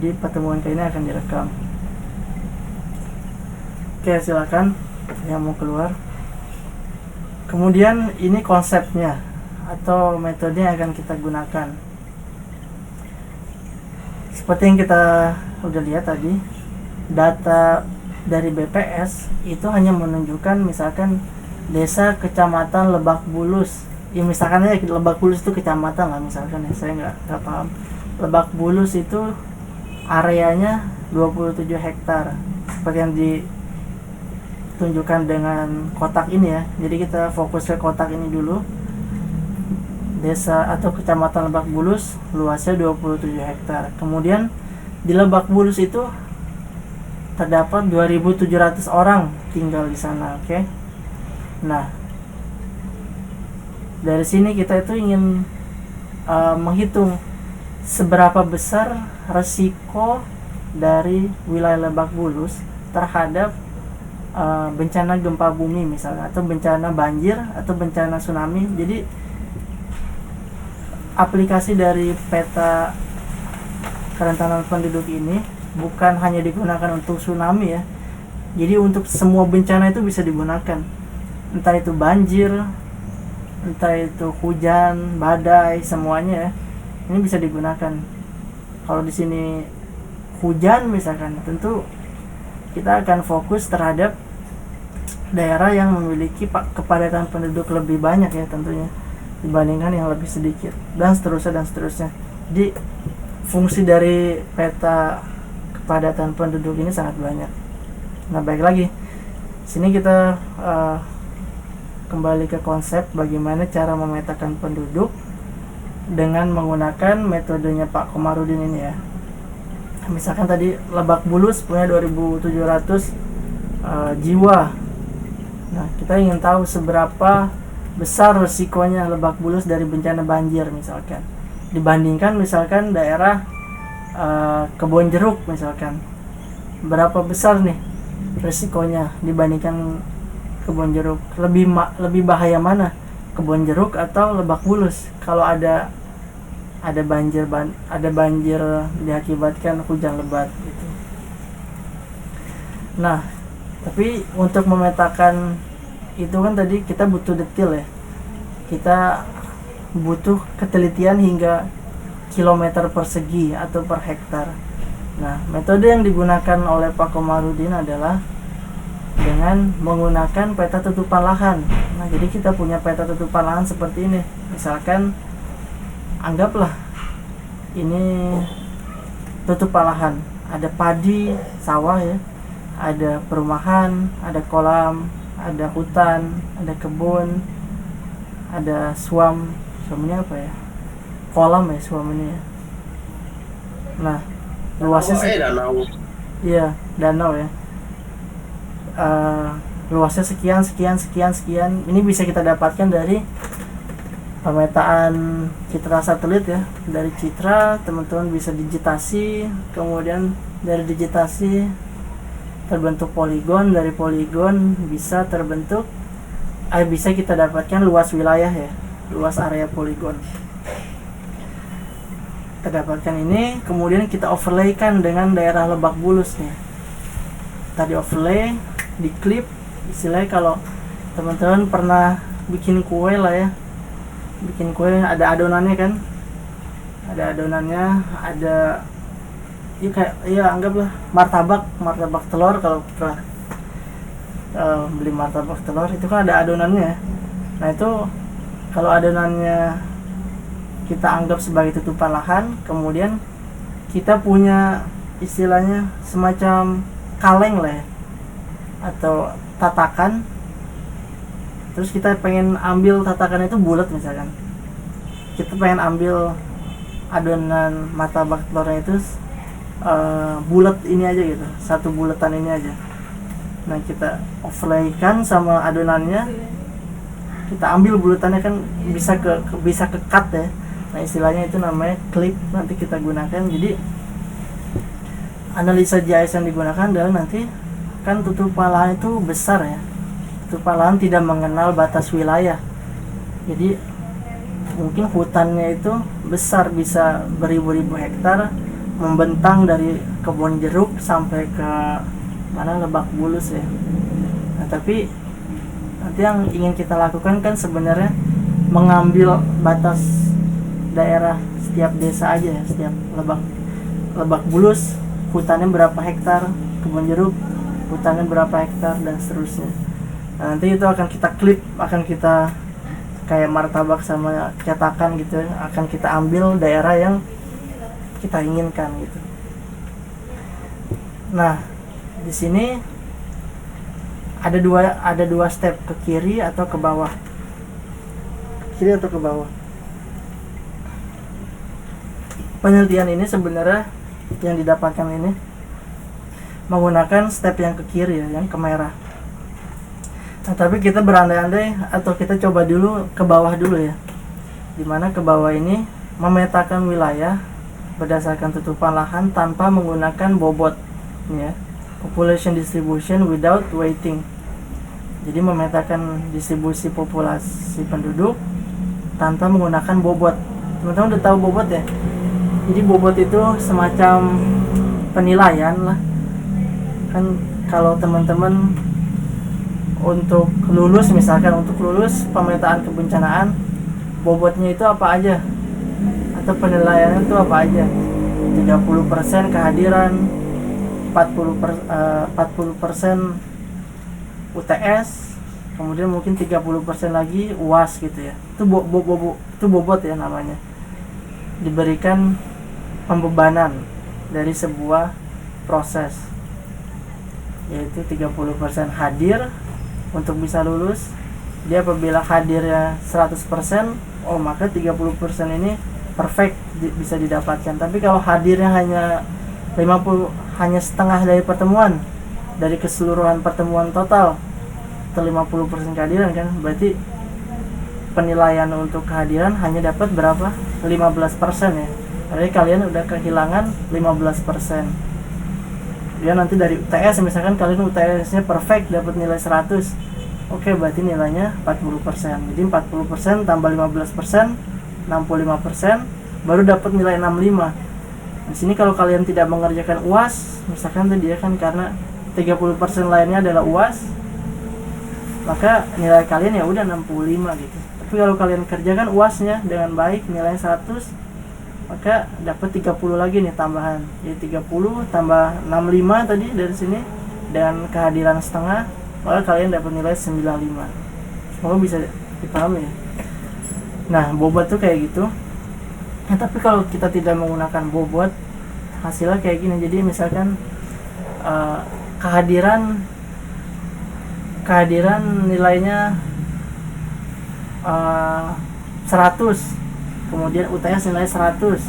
Jadi pertemuan kali ini akan direkam. Oke, silakan yang mau keluar. Kemudian ini konsepnya atau metode yang akan kita gunakan. Seperti yang kita udah lihat tadi, data dari BPS itu hanya menunjukkan misalkan desa kecamatan Lebak Bulus. Ya misalkan aja Lebak Bulus itu kecamatan lah misalkan ya, saya nggak paham. Lebak Bulus itu areanya 27 hektar seperti yang ditunjukkan dengan kotak ini ya. Jadi kita fokus ke kotak ini dulu. Desa atau kecamatan Lebak Bulus luasnya 27 hektar. Kemudian di Lebak Bulus itu terdapat 2.700 orang tinggal di sana, oke? Nah, dari sini kita itu ingin menghitung seberapa besar resiko dari wilayah Lebak Bulus terhadap bencana gempa bumi misalnya, atau bencana banjir, atau bencana tsunami. Jadi aplikasi dari peta kerentanan penduduk ini bukan hanya digunakan untuk tsunami ya. Jadi untuk semua bencana itu bisa digunakan. Entah itu banjir, entah itu hujan, badai, semuanya ya. Ini bisa digunakan. Kalau di sini hujan misalkan, tentu kita akan fokus terhadap daerah yang memiliki kepadatan penduduk lebih banyak ya tentunya dibandingkan yang lebih sedikit, dan seterusnya. Jadi fungsi dari peta kepadatan penduduk ini sangat banyak. Nah, baik lagi, sini kita kembali ke konsep bagaimana cara memetakan penduduk dengan menggunakan metodenya Pak Komarudin ini ya. Misalkan tadi Lebak Bulus punya 2.700 jiwa. Nah, kita ingin tahu seberapa besar resikonya Lebak Bulus dari bencana banjir misalkan, dibandingkan misalkan daerah Kebon Jeruk misalkan. Berapa besar nih resikonya dibandingkan Kebon Jeruk? Lebih bahaya mana, Kebon Jeruk atau Lebak Bulus kalau ada banjir diakibatkan hujan lebat gitu. Nah, tapi untuk memetakan itu kan tadi kita butuh detail ya, kita butuh ketelitian hingga kilometer persegi atau per hektar. Nah, metode yang digunakan oleh Pak Komarudin adalah dengan menggunakan peta tutupan lahan. Nah, jadi kita punya peta tutupan lahan seperti ini. Misalkan anggaplah ini tutupan lahan, ada padi, sawah ya, ada perumahan, ada kolam, ada hutan, ada kebun, ada suamnya apa ya, kolam ya suam ini ya. Nah, luasnya iya, danau ya. Luasnya sekian. Ini bisa kita dapatkan dari pemetaan citra satelit ya. Dari citra teman-teman bisa digitasi, kemudian dari digitasi terbentuk poligon, dari poligon bisa kita dapatkan luas wilayah ya, luas area poligon. Kita dapatkan ini, kemudian kita overlaykan dengan daerah Lebak Bulus nih. Tadi overlay, diklip, istilahnya kalau teman-teman pernah bikin kue lah ya, bikin kue ada adonannya kan, ada anggaplah martabak telur. Kalau pernah beli martabak telur itu kan ada adonannya. Nah, itu kalau adonannya kita anggap sebagai tutupan lahan, kemudian kita punya istilahnya semacam kaleng lah ya, atau tatakan. Terus kita pengen ambil tatakan itu bulat misalkan, kita pengen ambil adonan martabak telurnya itu bulat ini aja gitu, satu bulatan ini aja. Nah, kita overlaykan sama adonannya, kita ambil bulatannya kan bisa ke cut ya. Nah, istilahnya itu namanya clip, nanti kita gunakan. Jadi analisa GIS yang digunakan adalah nanti kan tutupan lahan itu besar ya, tutupan lahan tidak mengenal batas wilayah. Jadi mungkin hutannya itu besar, bisa beribu-ribu hektar, membentang dari kebun jeruk sampai ke mana, Lebak Bulus ya. Nah, tapi nanti yang ingin kita lakukan kan sebenarnya mengambil batas daerah setiap desa aja ya, setiap Lebak Bulus hutannya berapa hektar, kebun jeruk hutannya berapa hektar, dan seterusnya. Nah, nanti itu akan kita klip, akan kita kayak martabak sama cetakan gitu ya, akan kita ambil daerah yang kita inginkan gitu. Nah, di sini ada dua step, ke kiri atau ke bawah. Kiri atau ke bawah. Penelitian ini sebenarnya yang didapatkan ini menggunakan step yang ke kiri ya, yang ke merah. Nah, tapi kita berandai-andai atau kita coba dulu ke bawah dulu ya. Dimana ke bawah ini memetakan wilayah berdasarkan tutupan lahan tanpa menggunakan bobot ya. Population distribution without weighting. Jadi memetakan distribusi populasi penduduk tanpa menggunakan bobot. Teman-teman udah tahu bobot ya? Jadi bobot itu semacam penilaian lah. Kan kalau teman-teman untuk lulus, misalkan untuk lulus pemetaan kebencanaan, bobotnya itu apa aja? Atau penilaiannya itu apa aja? 30% kehadiran, 40% UTS, kemudian mungkin 30% lagi UAS gitu ya. Itu bobot ya namanya. Diberikan pembebanan dari sebuah proses, yaitu 30% hadir untuk bisa lulus. Dia apabila hadirnya 100%, oh maka 30% ini perfect bisa didapatkan. Tapi kalau hadirnya hanya 50, hanya setengah dari pertemuan, dari keseluruhan pertemuan total atau 50% kehadiran kan, berarti penilaian untuk kehadiran hanya dapat berapa? 15% ya. Berarti kalian udah kehilangan 15%. Dia nanti dari UTS, misalkan kalian UTS-nya perfect dapat nilai 100. Oke, berarti nilainya 40%. Jadi 40% tambah 15%, 65%, baru dapat nilai 65. Di sini kalau kalian tidak mengerjakan UAS, misalkan tadi ya kan, karena 30% lainnya adalah UAS, maka nilai kalian ya udah 65 gitu. Tapi kalau kalian kerjakan UAS-nya dengan baik, nilai 100, maka dapat 30 lagi nih tambahan. Jadi 30 tambah 65 tadi dari sini, dan kehadiran setengah, maka kalian dapat nilai 95. Semoga bisa dipahami ya. Nah, bobot tuh kayak gitu. Nah, tapi kalau kita tidak menggunakan bobot, hasilnya kayak gini. Jadi misalkan kehadiran nilainya 100, kemudian UTS nilai 100.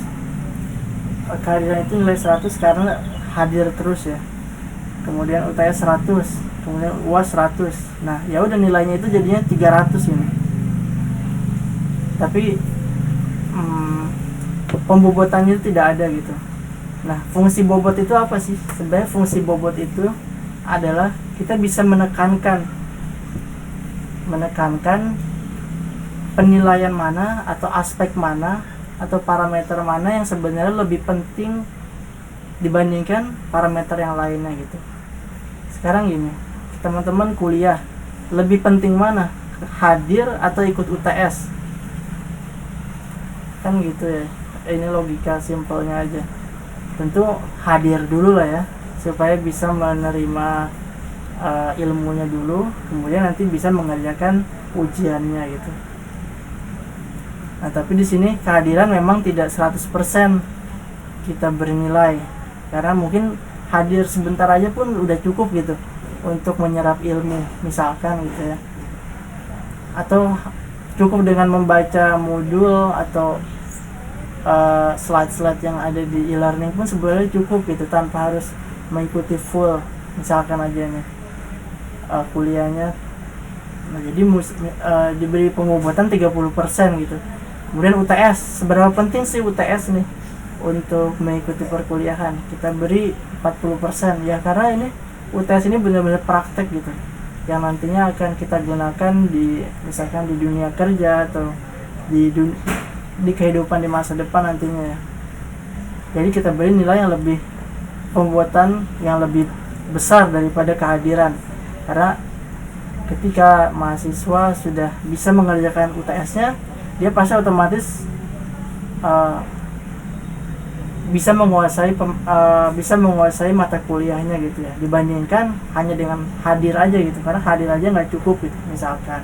Kehadiran itu nilai 100 karena hadir terus ya. Kemudian UTS 100, kemudian UAS 100. Nah, ya udah nilainya itu jadinya 300 ini. Tapi pembobotannya itu tidak ada gitu. Nah, fungsi bobot itu apa sih? Sebenarnya fungsi bobot itu adalah kita bisa menekankan penilaian mana atau aspek mana atau parameter mana yang sebenarnya lebih penting dibandingkan parameter yang lainnya gitu. Sekarang gini, teman-teman kuliah, lebih penting mana? Hadir atau ikut UTS? Kan gitu ya. Ini logika simpelnya aja. Tentu hadir dulu lah ya, supaya bisa menerima ilmunya dulu, kemudian nanti bisa mengerjakan ujiannya gitu. Nah, tapi di sini kehadiran memang tidak 100% kita bernilai, karena mungkin hadir sebentar aja pun udah cukup gitu untuk menyerap ilmu misalkan gitu ya. Atau cukup dengan membaca modul atau slide-slide yang ada di e-learning pun sebenarnya cukup gitu, tanpa harus mengikuti full misalkan aja nih kuliahnya. Nah, jadi diberi pengobotan 30% gitu. Kemudian UTS, seberapa penting sih UTS nih untuk mengikuti perkuliahan? Kita beri 40% ya, karena ini UTS ini benar-benar praktek gitu, yang nantinya akan kita gunakan di misalkan di dunia kerja atau di kehidupan di masa depan nantinya ya. Jadi kita beri nilai yang lebih, pembobotan yang lebih besar daripada kehadiran. Karena ketika mahasiswa sudah bisa mengerjakan UTS-nya, dia pasti otomatis bisa menguasai mata kuliahnya gitu ya, dibandingkan hanya dengan hadir aja gitu, karena hadir aja nggak cukup gitu misalkan,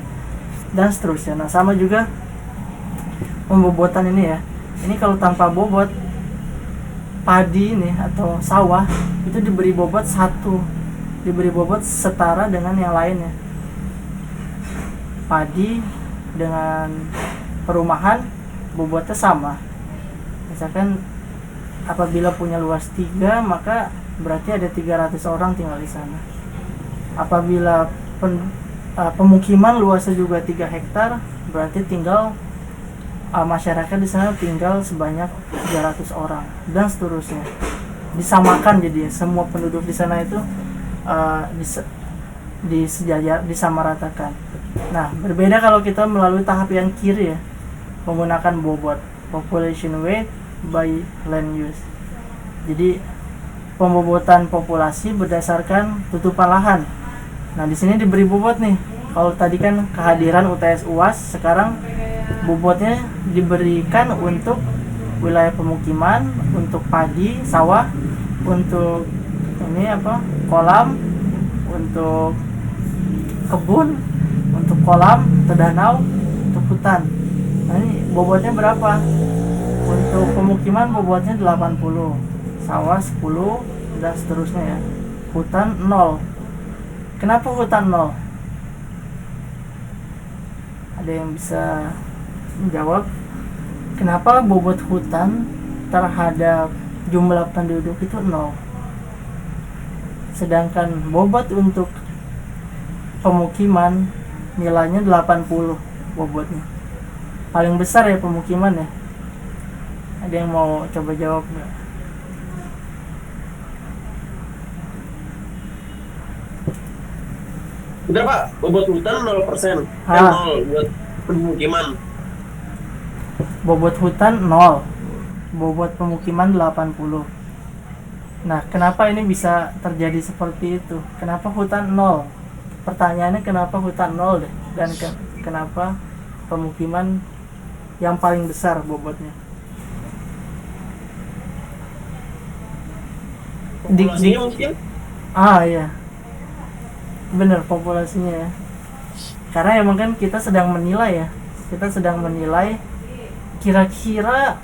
dan seterusnya. Nah sama juga pembobotan ini ya, ini kalau tanpa bobot, padi ini atau sawah itu diberi bobot setara dengan yang lainnya. Padi dengan perumahan bobotnya sama. Misalkan apabila punya luas 3, maka berarti ada 300 orang tinggal di sana. Apabila pemukiman luasnya juga 3 hektar, berarti tinggal masyarakat di sana tinggal sebanyak 300 orang, dan seterusnya. Disamakan, jadi semua penduduk di sana itu disamaratakan. Nah, berbeda kalau kita melalui tahap yang kiri ya, menggunakan bobot, population weight by land use. Jadi pembobotan populasi berdasarkan tutupan lahan. Nah, di sini diberi bobot nih. Kalau tadi kan kehadiran UTS UAS, sekarang bobotnya diberikan untuk wilayah pemukiman, untuk padi, sawah, untuk kolam, untuk kebun, untuk kolam, untuk danau, untuk hutan. Nah, ini bobotnya berapa? Untuk pemukiman bobotnya 80, sawah 10, dan seterusnya ya. Hutan 0. Kenapa hutan 0? Ada yang bisa menjawab kenapa bobot hutan terhadap jumlah penduduk itu 0, sedangkan bobot untuk pemukiman nilainya 80 bobotnya. Paling besar ya pemukiman ya. Ada yang mau coba jawab nggak? Bener Pak, bobot hutan 0%. 0 buat pemukiman. Bobot hutan 0, bobot pemukiman 80. Nah, kenapa ini bisa terjadi seperti itu? Kenapa hutan 0? Pertanyaannya kenapa hutan 0 deh, dan kenapa pemukiman yang paling besar bobotnya? Populasinya mungkin? Iya, bener, populasinya ya. Karena emang kan kita sedang menilai kira-kira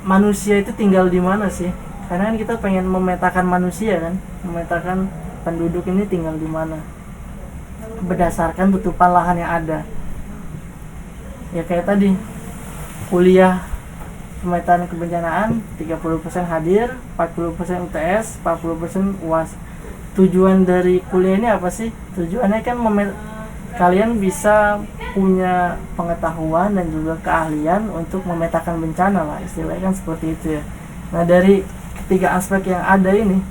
manusia itu tinggal di mana sih? Karena kan kita pengen memetakan manusia kan, memetakan penduduk ini tinggal di mana berdasarkan tutupan lahan yang ada. Ya kayak tadi, kuliah pemetaan kebencanaan 30% hadir, 40% UTS, 40% UAS. Tujuan dari kuliah ini apa sih? Tujuannya kan kalian bisa punya pengetahuan dan juga keahlian untuk memetakan bencana lah, istilahnya kan seperti itu ya. Nah, dari ketiga aspek yang ada ini,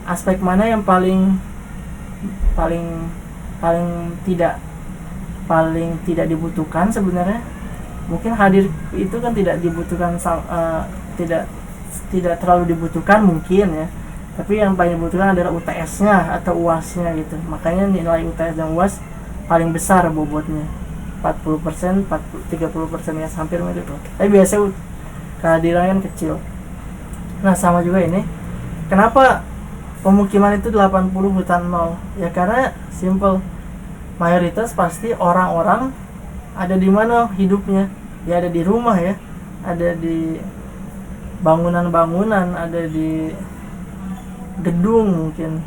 aspek mana yang paling tidak dibutuhkan sebenarnya? Mungkin hadir itu kan tidak dibutuhkan, tidak terlalu dibutuhkan mungkin ya, tapi yang paling dibutuhkan adalah UTS-nya atau UAS-nya gitu. Makanya nilai UTS dan UAS paling besar bobotnya, 40%, 30% ya, hampir mirip loh. Tapi biasanya kehadirannya kan kecil. Nah, sama juga ini, kenapa pemukiman itu 80, hutan 0? Ya karena simple, mayoritas pasti orang-orang ada di mana hidupnya? Ya ada di rumah ya, ada di bangunan-bangunan, ada di gedung mungkin.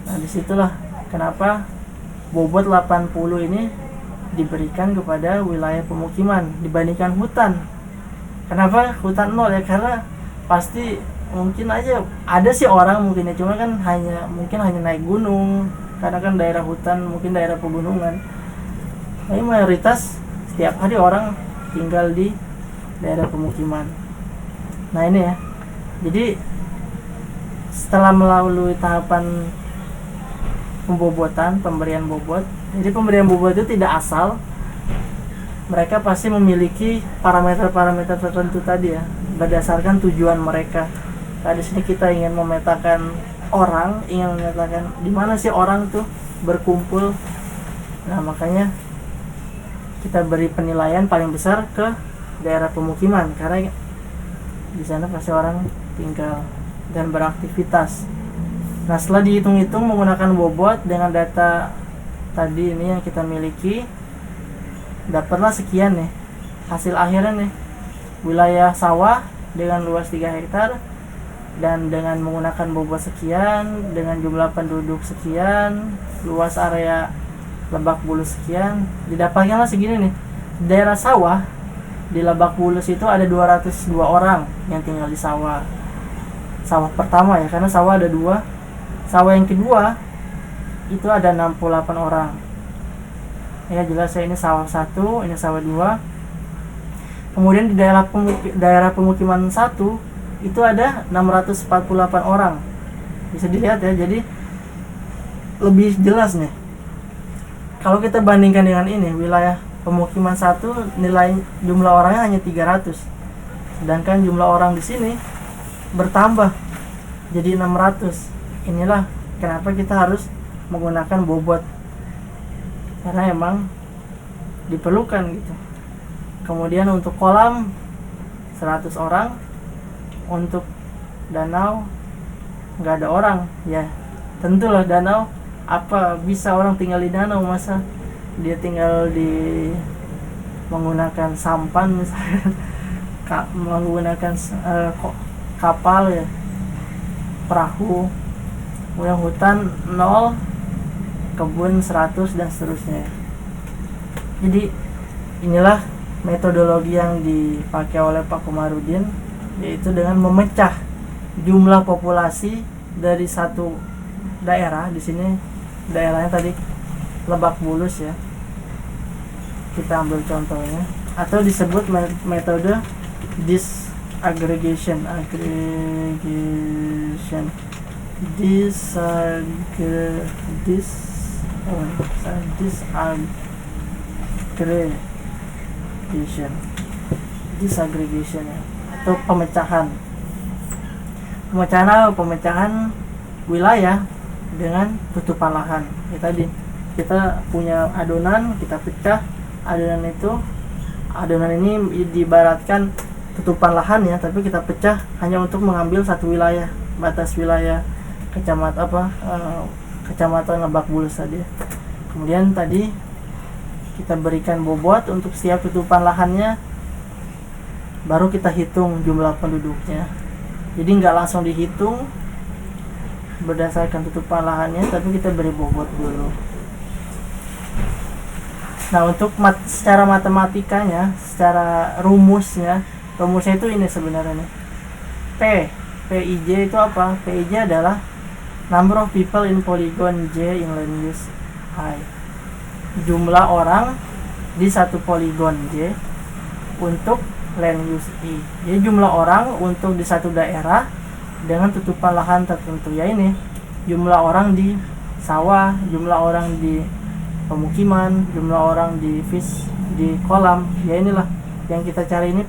Nah, disitulah kenapa bobot 80 ini diberikan kepada wilayah pemukiman dibandingkan hutan. Kenapa hutan 0? Ya karena pasti mungkin aja ada sih orang mungkin ya, cuma kan hanya naik gunung, karena kan daerah hutan mungkin daerah pegunungan. Tapi mayoritas setiap hari orang tinggal di daerah pemukiman. Nah ini ya, jadi setelah melalui tahapan pembobotan, pemberian bobot, jadi pemberian bobot itu tidak asal, mereka pasti memiliki parameter-parameter tertentu tadi ya, berdasarkan tujuan mereka. Nah, di sini kita ingin memetakan di mana sih orang tuh berkumpul. Nah, makanya kita beri penilaian paling besar ke daerah pemukiman, karena di sana pasti orang tinggal dan beraktivitas. Nah, setelah dihitung-hitung menggunakan bobot dengan data tadi ini yang kita miliki, dapatlah sekian nih hasil akhirnya nih. Wilayah sawah dengan luas 3 hektar dan dengan menggunakan bobot sekian, dengan jumlah penduduk sekian, luas area Lebak Bulus sekian, didapatkanlah segini nih. Daerah sawah di Lebak Bulus itu ada 202 orang yang tinggal di sawah pertama ya, karena sawah ada 2. Sawah yang kedua itu ada 68 orang ya, jelas ya, ini sawah 1, ini sawah 2. Kemudian di daerah pemukiman 1 itu ada 648 orang, bisa dilihat ya. Jadi lebih jelas nih kalau kita bandingkan dengan ini. Wilayah pemukiman 1 nilai jumlah orangnya hanya 300, sedangkan jumlah orang di sini bertambah jadi 600. Inilah kenapa kita harus menggunakan bobot, karena emang diperlukan gitu. Kemudian untuk kolam 100 orang, untuk danau nggak ada orang ya. Tentulah danau, apa bisa orang tinggal di danau, masa dia tinggal di menggunakan sampan misalnya, menggunakan kapal ya, perahu. Kemudian hutan 0, kebun 100 dan seterusnya. Jadi inilah metodologi yang dipakai oleh Pak Komarudin, yaitu dengan memecah jumlah populasi dari satu daerah. Di sini daerahnya tadi Lebak Bulus ya, kita ambil contohnya, atau disebut metode disaggregation disaggregation ya, atau pemecahan wilayah dengan tutupan lahan. Ya, tadi kita punya adonan, kita pecah adonan ini diibaratkan tutupan lahan ya, tapi kita pecah hanya untuk mengambil satu wilayah, batas wilayah kecamatan Lebak Bulus tadi. Kemudian tadi kita berikan bobot untuk setiap tutupan lahannya, baru kita hitung jumlah penduduknya. Jadi nggak langsung dihitung berdasarkan tutupan lahannya, tapi kita beri bobot dulu. Nah, untuk secara matematikanya, secara rumusnya itu ini sebenarnya nih. PIJ itu apa? PIJ adalah number of people in polygon J in land use I. Jumlah orang di satu poligon J untuk land use I. Jadi jumlah orang untuk di satu daerah dengan tutupan lahan tertentu. Ya ini jumlah orang di sawah, jumlah orang di pemukiman, jumlah orang di kolam. Ya inilah yang kita cari ini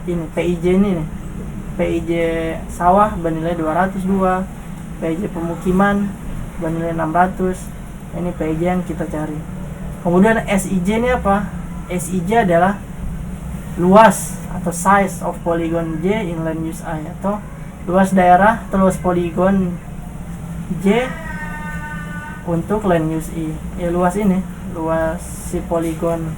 PIJ ini nih. PIJ sawah bernilai 202, PIJ pemukiman bernilai 600. Ini PIJ yang kita cari. Kemudian SIJ ini apa? SIJ adalah luas atau size of polygon J in land use I, atau luas daerah atau luas poligon J untuk land use I. Ya, luas si poligon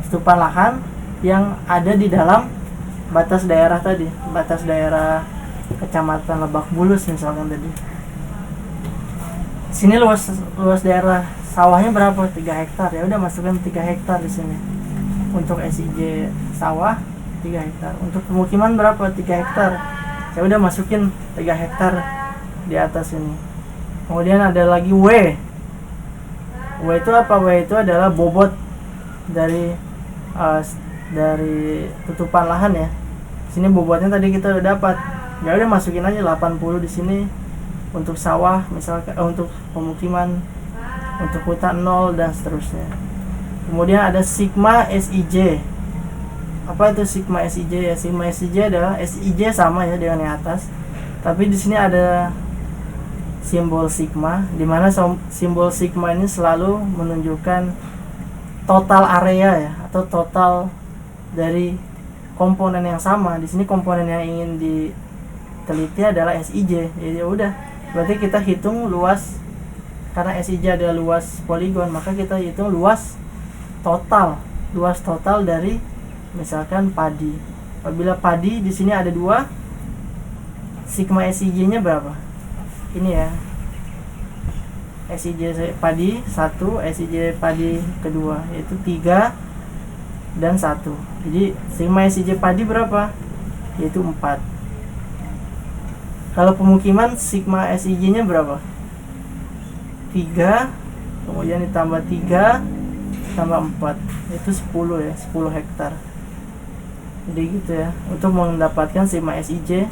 tutupan lahan yang ada di dalam batas daerah tadi, batas daerah kecamatan Lebak Bulus misalkan tadi. Sini luas daerah sawahnya berapa? 3 hektar. Ya udah masukkan 3 hektar di sini. Untuk SIJ sawah 3 hektar. Untuk pemukiman berapa? 3 hektar. Ya udah masukin 3 hektar di atas ini. Kemudian ada lagi W. W itu apa? W itu adalah bobot dari tutupan lahan ya. Sini bobotnya tadi kita udah dapat. Ya udah masukin aja 80 di sini untuk sawah misalkan, untuk pemukiman, untuk hutan 0 dan seterusnya. Kemudian ada sigma SIJ. Apa itu sigma SIJ ya? Sigma SIJ adalah SIJ sama ya dengan yang atas, tapi di sini ada simbol sigma, di mana simbol sigma ini selalu menunjukkan total area ya, atau total dari komponen yang sama. Di sini komponen yang ingin diteliti adalah SIJ. Jadi ya udah, berarti kita hitung luas, karena SIJ adalah luas poligon, maka kita hitung luas total dari misalkan padi. Apabila padi di sini ada 2, sigma SIJ-nya berapa? Ini ya. SIJ padi 1, SIJ padi kedua, yaitu 3 dan 1. Jadi sigma SIJ padi berapa? Yaitu 4. Kalau pemukiman, sigma SIJ-nya berapa? 3, kemudian ditambah 3 tambah 4, itu 10 ya, 10 hektar. Jadi gitu ya, untuk mendapatkan sigma SIJ.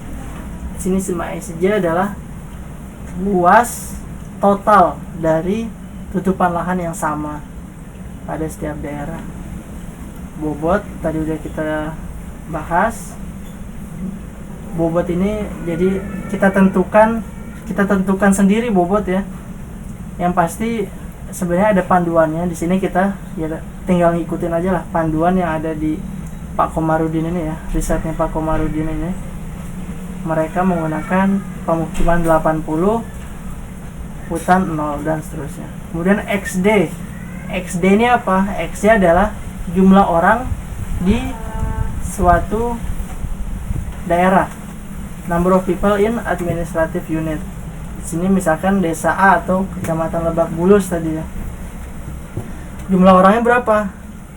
Sini sigma SIJ adalah luas total dari tutupan lahan yang sama pada setiap daerah. Bobot tadi udah kita bahas. Bobot ini jadi kita tentukan sendiri bobot ya. Yang pasti sebenarnya ada panduannya. Di sini kita ya tinggal ngikutin aja lah panduan yang ada di Pak Komarudin ini ya, risetnya Pak Komarudin ini. Mereka menggunakan pemukiman 80, hutan 0, dan seterusnya. Kemudian XD. XD ini apa? XD adalah jumlah orang di suatu daerah. Number of people in administrative unit. Di sini misalkan desa A atau kecamatan Lebak Bulus tadi ya. Jumlah orangnya berapa?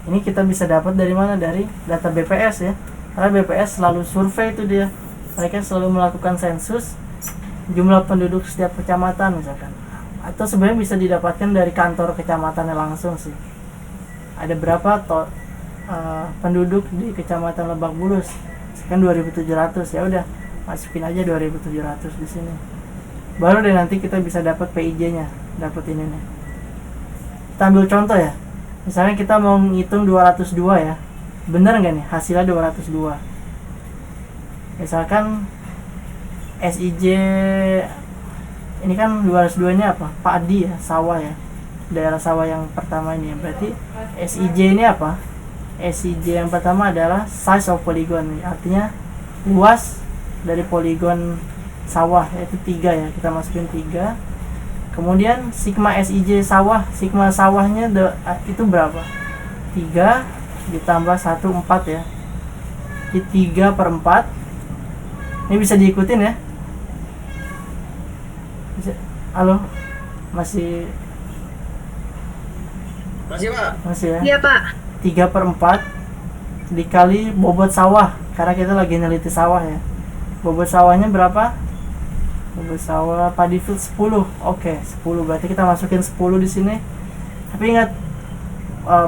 Ini kita bisa dapat dari mana? Dari data BPS ya. Karena BPS selalu survei itu dia. Mereka selalu melakukan sensus jumlah penduduk setiap kecamatan misalkan. Atau sebenarnya bisa didapatkan dari kantor kecamatannya langsung sih. Ada berapa penduduk di kecamatan Lebak Bulus? Kan 2.700, ya udah masukin aja 2.700 di sini. Baru deh nanti kita bisa dapat PIJ-nya, dapat ini nih. Kita ambil contoh ya. Misalnya kita mau ngitung 202 ya. Bener nggak nih hasilnya 202? Misalkan SIJ ini kan 202 nya apa? Padi ya, sawah ya. Daerah sawah yang pertama ini ya. Berarti SIJ ini apa? SIJ yang pertama adalah size of polygon, artinya luas dari poligon sawah, yaitu 3 ya. Kita masukin 3. Kemudian sigma SIJ sawah, sigma sawahnya itu berapa? 3 ditambah 1, 4 ya. Jadi 3/4. Ini bisa diikutin ya. Halo? Masih Pak? Masih ya? Iya Pak. 3/4 dikali bobot sawah, karena kita lagi neliti sawah ya. Bobot sawahnya berapa? Bobot sawah padi field 10. Oke, 10. Berarti kita masukin 10 di sini. Tapi ingat,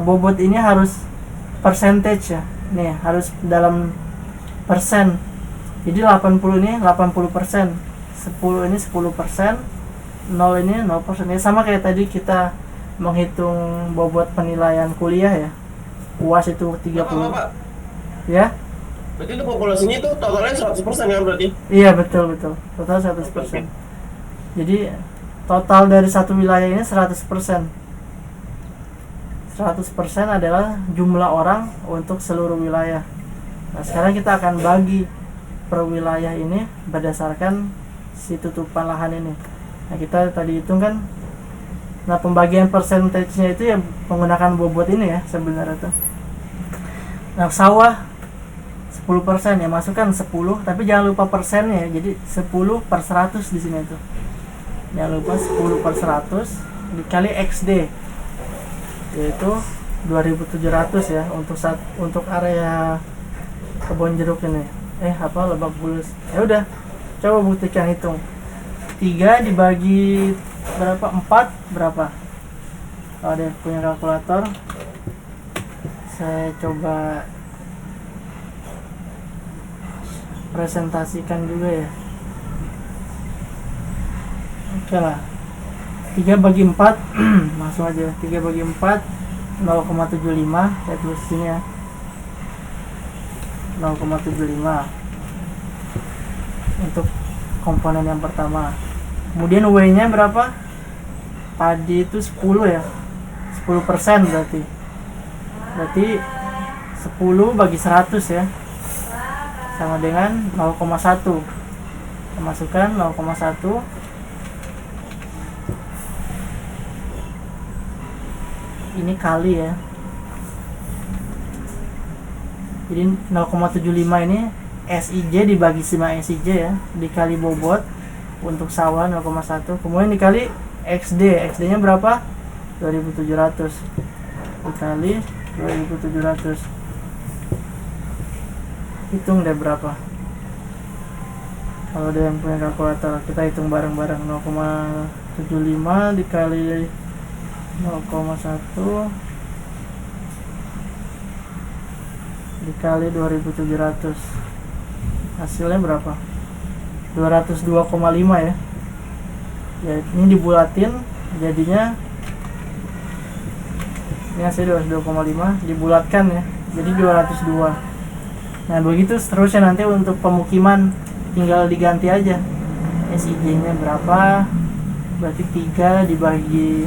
bobot ini harus percentage ya. Nih, harus dalam persen. Jadi 80 ini 80%, 10 ini 10%, 0 ini 0%. Ya sama kayak tadi kita menghitung bobot penilaian kuliah ya. UAS itu 30. Pak. Ya? Berarti itu populasinya itu totalnya 100% kan berarti? Iya, betul. Total 100%. Jadi total dari satu wilayah ini 100%. 100% adalah jumlah orang untuk seluruh wilayah. Nah, sekarang kita akan bagi per wilayah ini berdasarkan si tutupan lahan ini. Nah, kita tadi hitung kan. Nah, pembagian persentasenya itu ya menggunakan bobot ini ya sebenarnya tuh. Nah, sawah 10% ya, masukkan 10, tapi jangan lupa persennya ya. Jadi 10/100 di sini tuh. Jangan lupa 10/100 dikali XD, yaitu 2.700 ya untuk area kebun jeruk ini. Lebak Bulus. Ya udah, coba buktikan, hitung. 3 dibagi berapa? 4 berapa? Kalau ada punya kalkulator, saya coba presentasikan juga ya. Oke lah, 3 bagi 4 langsung aja. 3 bagi 4 0,75, saya tulis sini ya, 0,75 untuk komponen yang pertama. Kemudian W nya berapa? Padi itu 10 ya, 10% berarti 10 bagi 100 ya, sama dengan 0,1. Kita masukkan 0,1, ini kali ya, jadi 0,75 ini SIJ dibagi sama SIJ ya, dikali bobot untuk sawah 0,1, kemudian dikali XD nya berapa? 2700 dikali 2700, hitung deh berapa. Kalau ada yang punya kalkulator, kita hitung bareng-bareng. 0,75 dikali 0,1 dikali 2700, hasilnya berapa? 202,5 ya. Ya, ini dibulatin jadinya, ini hasilnya 202,5 dibulatkan ya, jadi 202. Nah begitu seterusnya, nanti untuk pemukiman tinggal diganti aja SIJ nya berapa, berarti 3 dibagi,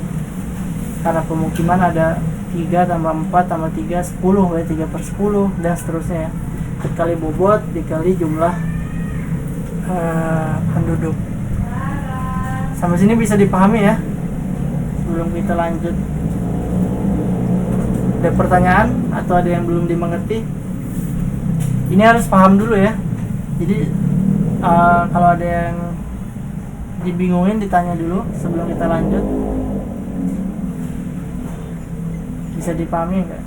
karena pemukiman ada 3 tambah 4 tambah 3 10, berarti 3/10 dan seterusnya ya, dikali bobot dikali jumlah penduduk. Sampai sini bisa dipahami ya. Sebelum kita lanjut, ada pertanyaan atau ada yang belum dimengerti? Ini harus paham dulu ya. Jadi kalau ada yang dibingungin ditanya dulu sebelum kita lanjut. Bisa dipahami enggak?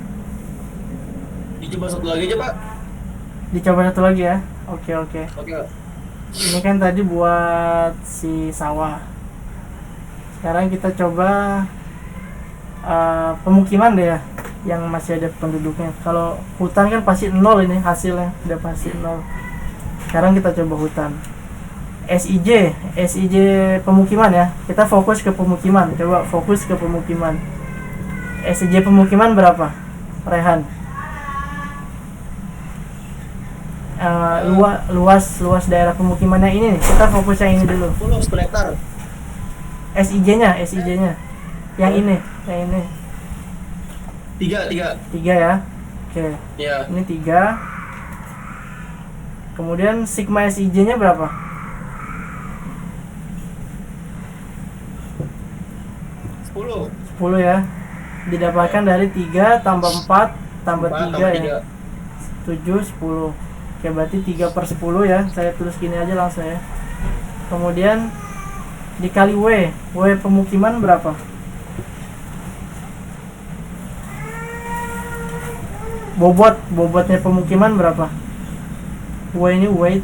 Dicoba satu lagi aja, Pak. Dicoba satu lagi ya. Oke. Oke. Ini kan tadi buat si sawah. Sekarang kita coba pemukiman deh ya, yang masih ada penduduknya. Kalau hutan kan pasti 0, ini hasilnya udah pasti 0. Sekarang kita coba hutan. SIJ pemukiman ya. Kita fokus ke pemukiman. Coba fokus ke pemukiman. SIJ pemukiman berapa? Rehan. Luas daerah pemukimannya ini nih. Kita fokus yang ini dulu. 10 per hektar. SIJ-nya yang ini 3 ya. Oke. ya. Ini 3. Kemudian sigma SIJ-nya berapa? 10 ya. Didapatkan dari 3 tambah 4 tambah 3 ya. 7, 10. Oke, berarti 3/10 ya. Saya tulis gini aja langsung ya. Kemudian dikali W pemukiman berapa? Bobotnya pemukiman berapa? W ini weight.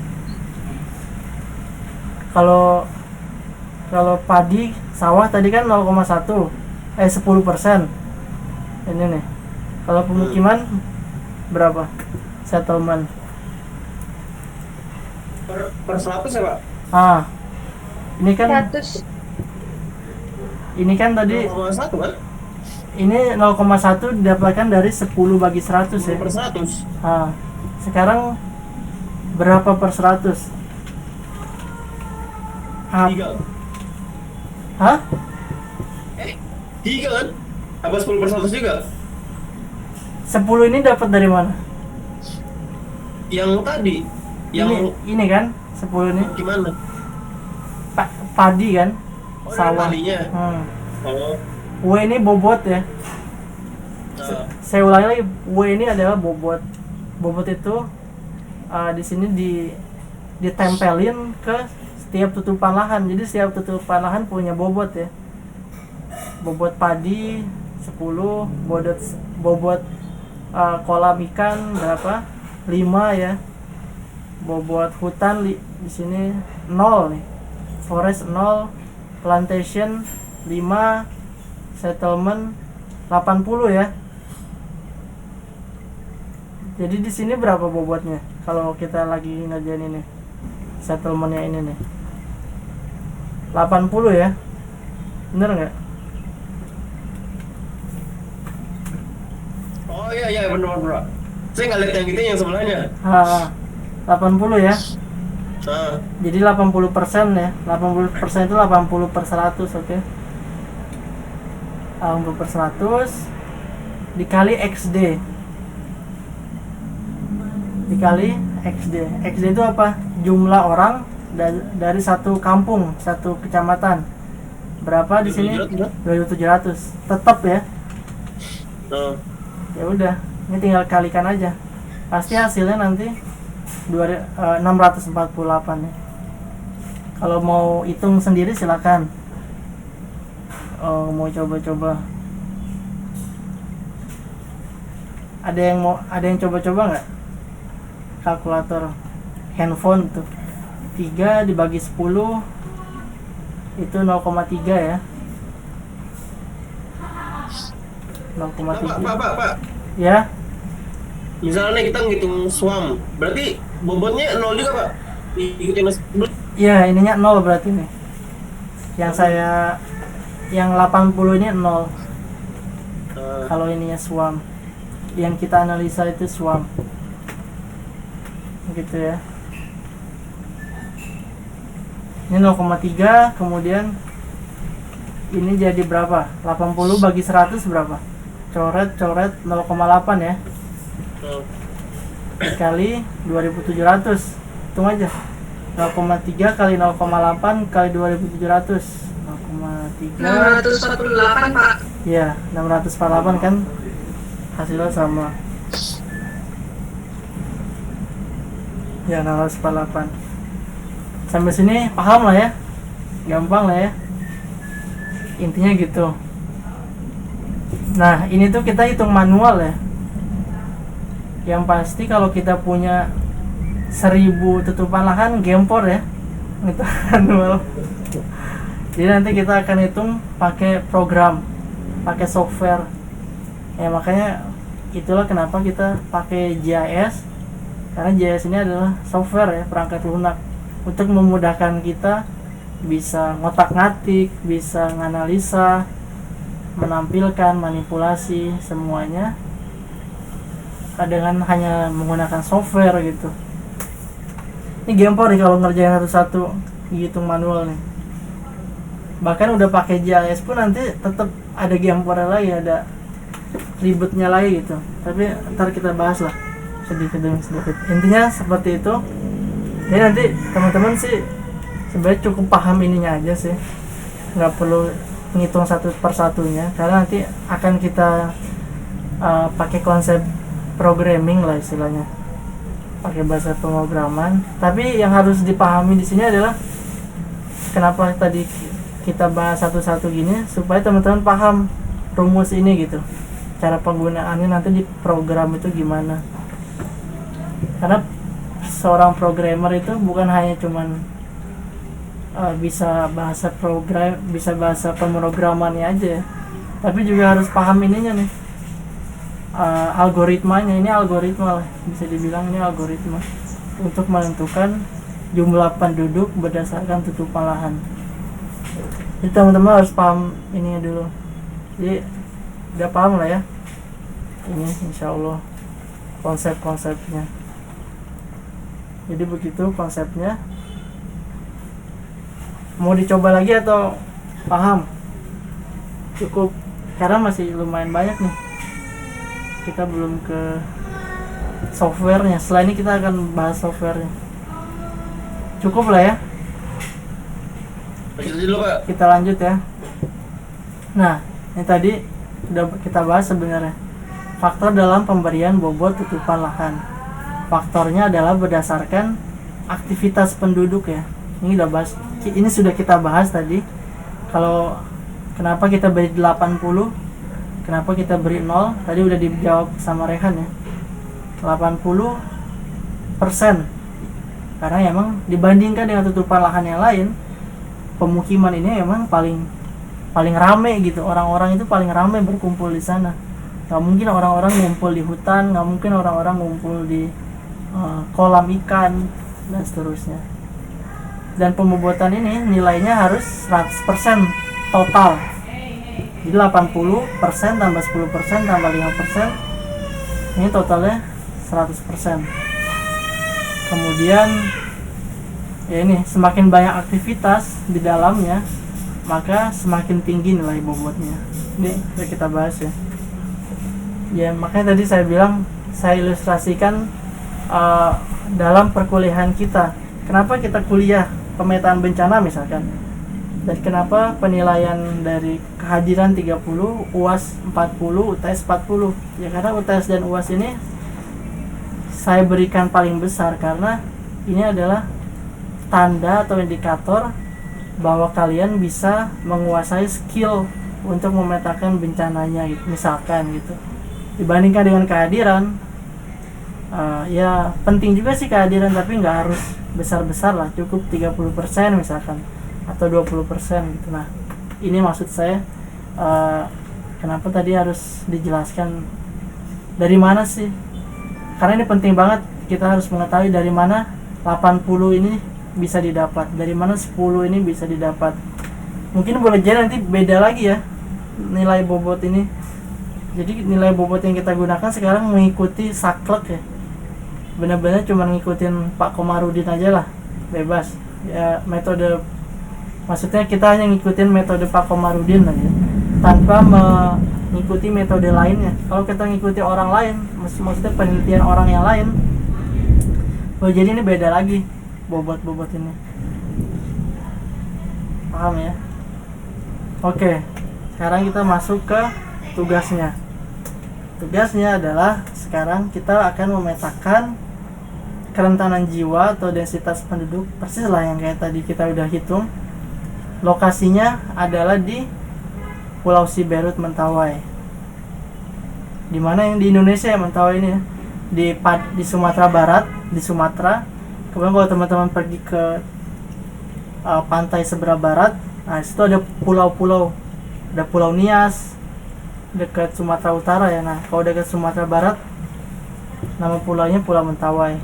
Kalau padi sawah tadi kan 0,1 10%. Ini nih. Kalau pemukiman berapa? Settlement per 100 ya, Pak? Ini kan 100. Ini kan tadi 0,1 kan? ini 0,1 didapatkan dari 10 bagi 100 ya. 10 per 100. Sekarang berapa per 100? 3. Hah? 3 kan? Apa 10 per 100 juga? 10 ini dapat dari mana? Yang tadi. Ini kan 10 ini Gimana? padi kan? Oh, Sawah. tadinya. Oh. W ini bobot ya. Saya ulangi lagi, W ini adalah bobot. Bobot itu di sini ditempelin ke setiap tutupan lahan. Jadi setiap tutupan lahan punya bobot ya. Bobot padi 10, bobot kolam ikan berapa? 5 ya. Bobot hutan di sini 0 nih. Forest 0, plantation 5, settlement 80 ya. Jadi di sini berapa bobotnya? Kalau kita lagi ngerjain ini, settlementnya ini nih, 80 ya, bener nggak? iya benar. Saya nggak lihat yang itu yang sebelahnya. 80 ya. Ah, Jadi 80% ya. 80% itu 80 per 100, oke. 80 per 100 dikali XD. Dikali XD. XD itu apa? Jumlah orang dari satu kampung, satu kecamatan. Berapa di sini? 2.700. Tetap ya. ah. Ya udah, ini tinggal kalikan aja. Pasti hasilnya nanti 648 ya. Kalau mau hitung sendiri silakan. Mau coba-coba. Ada yang coba-coba nggak? Kalkulator handphone tuh. 3 dibagi 10 itu 0,3 ya. 0,3. Pak. Ya. Misalnya kita ngitung suam, berarti bobotnya 0 juga, Pak. Ikutin mas. Ya, ininya 0 berarti nih. Yang 80 ini 0. Kalau ininya suam. Yang kita analisa itu suam. Gitu ya. Ini 0,3, kemudian ini jadi berapa? 80 bagi 100 berapa? Coret 0,8 ya. Dikali 2.700. Hitung aja. 0,3 kali 0,8 kali 2.700. 0,3 648 Pak. ya 648 kan hasilnya sama ya 648. Sampai sini paham lah ya, gampang lah ya, intinya gitu. Nah ini tuh kita hitung manual ya. Yang pasti kalau kita punya 1000 tutupan lahan gempor ya, itu manual. Jadi nanti kita akan hitung pakai program, pakai software. Ya makanya itulah kenapa kita pakai GIS, karena GIS ini adalah software ya, perangkat lunak untuk memudahkan kita bisa ngotak-ngatik, bisa menganalisa, menampilkan, manipulasi semuanya dengan hanya menggunakan software gitu. Ini gempor nih kalau ngerjain satu-satu hitung manual nih. Bahkan udah pakai GIS pun nanti tetap ada gempornya lagi, ada ribetnya lagi gitu. Tapi ntar kita bahas lah sedikit demi sedikit. Intinya seperti itu. Jadi nanti teman-teman sih sebenarnya cukup paham ininya aja sih, nggak perlu ngitung satu persatunya, karena nanti akan kita pakai konsep programming lah istilahnya, pakai bahasa pemrograman. Tapi yang harus dipahami di sini adalah kenapa tadi kita bahas satu-satu gini, supaya teman-teman paham rumus ini gitu, cara penggunaannya nanti di program itu gimana. Karena seorang programmer itu bukan hanya cuman bisa bahasa program, bisa bahasa pemrogramannya aja, tapi juga harus paham ininya nih, algoritmanya. Ini algoritma lah, bisa dibilang ini algoritma untuk menentukan jumlah penduduk berdasarkan tutupan lahan. Jadi teman-teman harus paham ini dulu. Jadi udah paham lah ya ini, insya Allah konsep-konsepnya. Jadi begitu konsepnya. Mau dicoba lagi atau paham? Cukup, karena masih lumayan banyak nih, kita belum ke softwarenya. Setelah ini kita akan bahas softwarenya. Cukup lah ya, kita lanjut ya. Nah ini tadi udah kita bahas sebenarnya faktor dalam pemberian bobot tutupan lahan. Faktornya adalah berdasarkan aktivitas penduduk ya. Ini udah bahas, ini sudah kita bahas tadi. Kalau kenapa kita beri 80, kenapa kita beri 0, tadi udah dijawab sama Rehan ya. 80% karena emang dibandingkan dengan tutupan lahan yang lain, pemukiman ini emang paling rame gitu. Orang-orang itu paling rame berkumpul di sana. Nggak mungkin orang-orang ngumpul di hutan, nggak mungkin orang-orang ngumpul di kolam ikan dan seterusnya. Dan pembobotan ini nilainya harus 100% total. Jadi 80% tambah 10% tambah 5% Ini totalnya 100%. Kemudian ya ini, semakin banyak aktivitas di dalamnya maka semakin tinggi nilai bobotnya. Ini udah kita bahas ya. Ya makanya tadi saya bilang, saya ilustrasikan dalam perkuliahan kita. Kenapa kita kuliah pemetaan bencana misalkan, dan kenapa penilaian dari kehadiran 30, UAS 40, UTS 40. Ya karena UTS dan UAS ini saya berikan paling besar karena ini adalah tanda atau indikator bahwa kalian bisa menguasai skill untuk memetakan bencananya gitu, misalkan gitu. Dibandingkan dengan kehadiran, ya penting juga sih kehadiran, tapi nggak harus besar-besar lah, cukup 30% misalkan atau 20% gitu. Nah ini maksud saya, kenapa tadi harus dijelaskan dari mana sih, karena ini penting banget. Kita harus mengetahui dari mana 80 ini bisa didapat, dari mana 10 ini bisa didapat. Mungkin boleh jadi nanti beda lagi ya nilai bobot ini. Jadi nilai bobot yang kita gunakan sekarang mengikuti saklek ya, benar-benar cuma ngikutin Pak Komarudin aja lah, bebas ya metode. Maksudnya kita hanya ngikutin metode Pak Komarudin aja, tanpa mengikuti metode lainnya. Kalau kita ngikuti orang lain, maksudnya penelitian orang yang lain, oh jadi ini beda lagi bobot-bobot ini. Paham ya? Oke, sekarang kita masuk ke tugasnya. Tugasnya adalah sekarang kita akan memetakan kerentanan jiwa atau densitas penduduk, persis lah yang kayak tadi kita udah hitung. Lokasinya adalah di Pulau Siberut, Mentawai. Dimana yang di Indonesia ya Mentawai ini ya? Di Sumatera Barat, di Sumatera. Kemudian kalau teman-teman pergi ke pantai sebelah barat, nah situ ada pulau-pulau, ada Pulau Nias dekat Sumatera Utara ya. Nah kalau dekat Sumatera Barat, nama pulaunya Pulau Mentawai.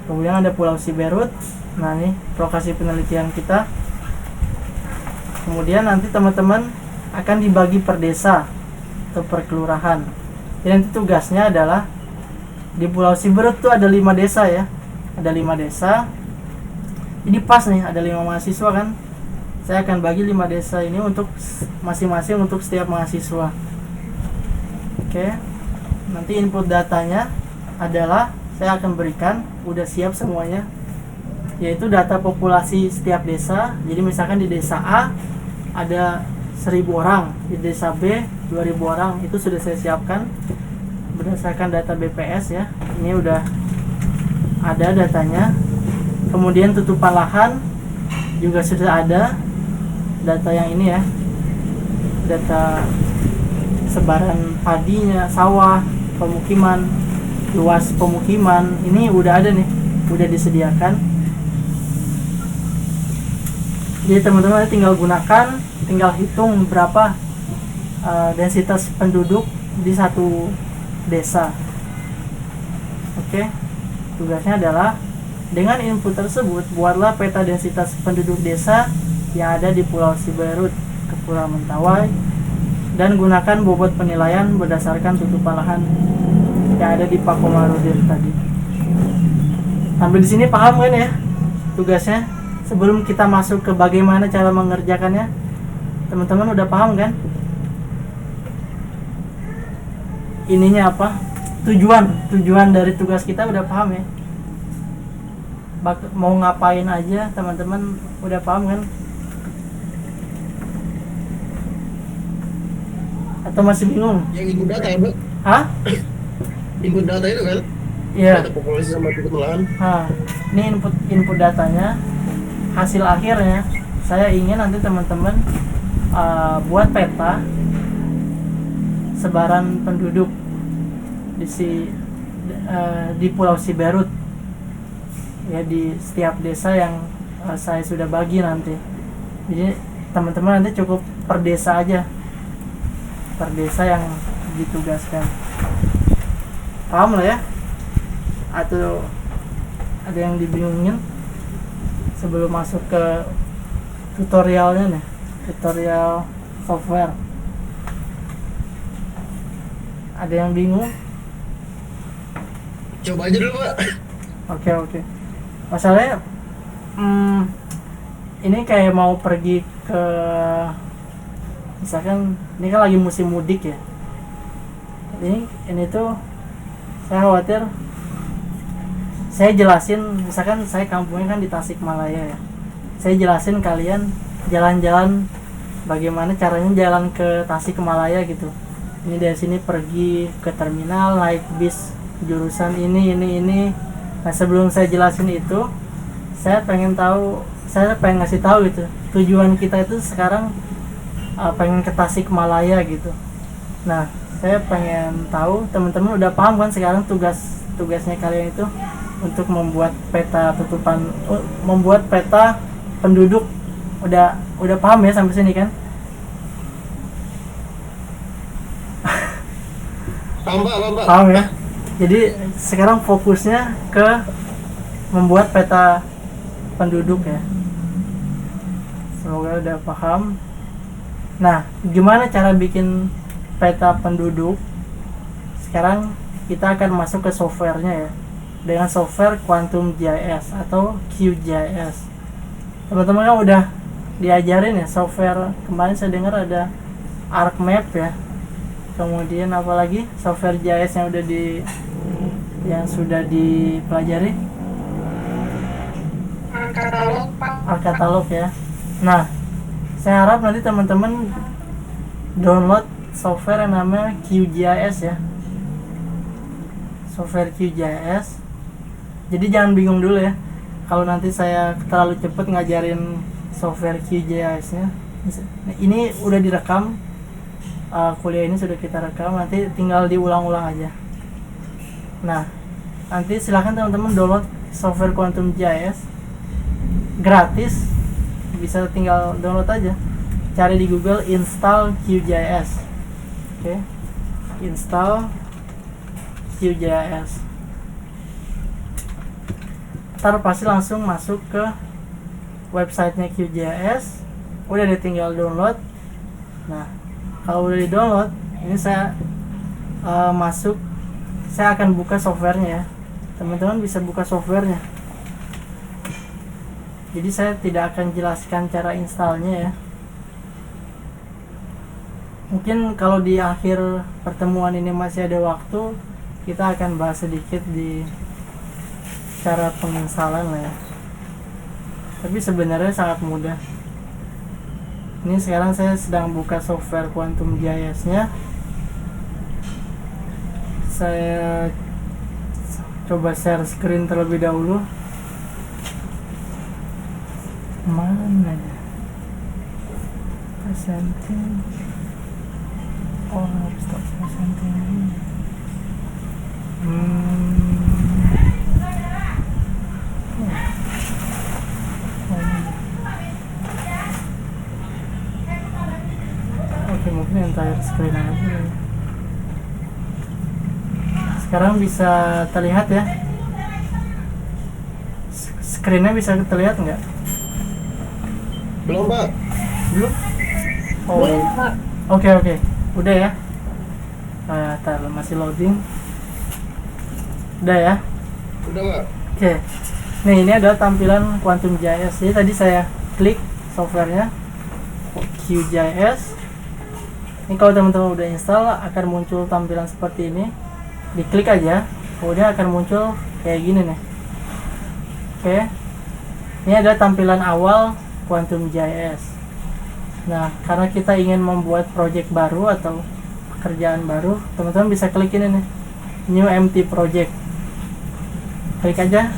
Kemudian ada Pulau Siberut. Nah ini lokasi penelitian kita. Kemudian nanti teman-teman akan dibagi per desa atau per kelurahan. Jadi nanti tugasnya adalah di Pulau Siberut tuh ada 5 desa ya. Ada 5 desa. Ini pas nih, ada 5 mahasiswa kan. Saya akan bagi 5 desa ini untuk masing-masing untuk setiap mahasiswa. Oke. Nanti input datanya adalah saya akan berikan, udah siap semuanya, yaitu data populasi setiap desa. Jadi misalkan di desa A ada 1000 orang, di desa B 2000 orang, itu sudah saya siapkan berdasarkan data BPS ya. Ini udah ada datanya. Kemudian tutupan lahan juga sudah ada data yang ini ya, data sebaran padinya, sawah, pemukiman, luas pemukiman, ini udah ada nih, udah disediakan. Jadi teman-teman tinggal gunakan, tinggal hitung berapa densitas penduduk di satu desa. Oke, tugasnya adalah dengan input tersebut buatlah peta densitas penduduk desa yang ada di Pulau Siberut, Kepulauan Mentawai, dan gunakan bobot penilaian berdasarkan tutupan lahan yang ada di Pak Komarudin tadi. Sampai di sini paham kan ya tugasnya? Sebelum kita masuk ke bagaimana cara mengerjakannya, teman-teman udah paham kan? Ininya apa? Tujuan dari tugas kita udah paham ya? Mau ngapain aja teman-teman udah paham kan? Atau masih bingung? Yang input data ya, Pak? Hah? Input data itu kan? Iya. Data populasi sama tutup lahan. Ini input datanya. Hasil akhirnya saya ingin nanti teman-teman buat peta sebaran penduduk di Pulau Siberut ya, di setiap desa yang saya sudah bagi nanti. Jadi teman-teman nanti cukup per desa aja, per desa yang ditugaskan. Paham lah ya? Atau ada yang dibingungin sebelum masuk ke tutorialnya nih, tutorial software? Ada yang bingung? Coba aja dulu Pak. Oke. Masalahnya ini kayak mau pergi ke, misalkan ini kan lagi musim mudik ya. Ini tuh saya khawatir saya jelasin, misalkan saya kampungnya kan di Tasikmalaya ya. Saya jelasin kalian jalan-jalan bagaimana caranya jalan ke Tasikmalaya gitu. Ini dari sini pergi ke terminal naik bis jurusan ini. Nah, sebelum saya jelasin itu, saya pengen ngasih tahu gitu. Tujuan kita itu sekarang pengen ke Tasikmalaya gitu. Nah, saya pengen tahu teman-teman udah paham kan sekarang tugasnya kalian itu untuk membuat peta membuat peta penduduk. Udah paham ya sampai sini kan? Paham Pak. Paham ya? Jadi sekarang fokusnya ke membuat peta penduduk ya. Semoga udah paham. Nah, gimana cara bikin peta penduduk? Sekarang kita akan masuk ke softwarenya ya, dengan software Quantum GIS atau QGIS. Teman-teman kan udah diajarin ya software, kemarin saya dengar ada ArcMap ya, kemudian apalagi software GIS yang sudah dipelajari, Arkatalog ya. Nah, saya harap nanti teman-teman download software yang namanya QGIS ya, software QGIS. Jadi jangan bingung dulu ya kalau nanti saya terlalu cepat ngajarin software QGIS nya. Ini udah direkam, kuliah ini sudah kita rekam, nanti tinggal diulang-ulang aja. Nah, nanti silahkan teman-teman download software Quantum GIS gratis, bisa tinggal download aja, cari di Google install QGIS. Oke, install QGIS. Ntar pasti langsung masuk ke websitenya QGIS. Udah deh, tinggal download. Nah, kalau udah di download, ini saya saya akan buka softwarenya ya. Teman-teman bisa buka softwarenya. Jadi saya tidak akan jelaskan cara installnya ya. Mungkin kalau di akhir pertemuan ini masih ada waktu, kita akan bahas sedikit di cara penginstalan lah ya. Tapi sebenarnya sangat mudah. Ini sekarang saya sedang buka software Quantum GIS nya. Saya coba share screen terlebih dahulu. Mana ya? Presenting. Oh, stop presenting. Oke, mungkin entire screen aja. Sekarang bisa terlihat ya? Screennya bisa terlihat nggak? Belum Pak. Belum? Oh, oke. Udah ya? Ntar masih loading. Udah ya? Udah Pak. Oke. Nih, ini adalah tampilan Quantum GIS. Jadi tadi saya klik softwarenya QGIS. Ini kalau teman-teman udah install akan muncul tampilan seperti ini. Diklik aja, kemudian akan muncul kayak gini nih. Oke. Ini adalah tampilan awal Quantum GIS. Nah, karena kita ingin membuat project baru atau pekerjaan baru, teman-teman bisa klik ini nih, New Empty Project. Klik aja,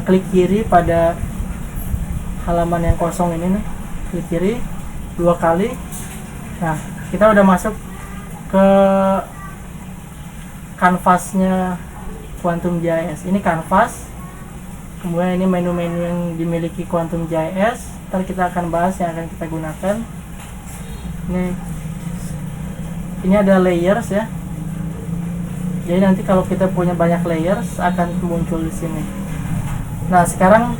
klik kiri pada halaman yang kosong ini nih, klik kiri 2 kali. Nah, kita udah masuk ke kanvasnya Quantum GIS. Ini kanvas, kemudian ini menu-menu yang dimiliki Quantum GIS. Ntar kita akan bahas yang akan kita gunakan. Ini ada layers ya. Jadi nanti kalau kita punya banyak layers akan muncul di sini. Nah, sekarang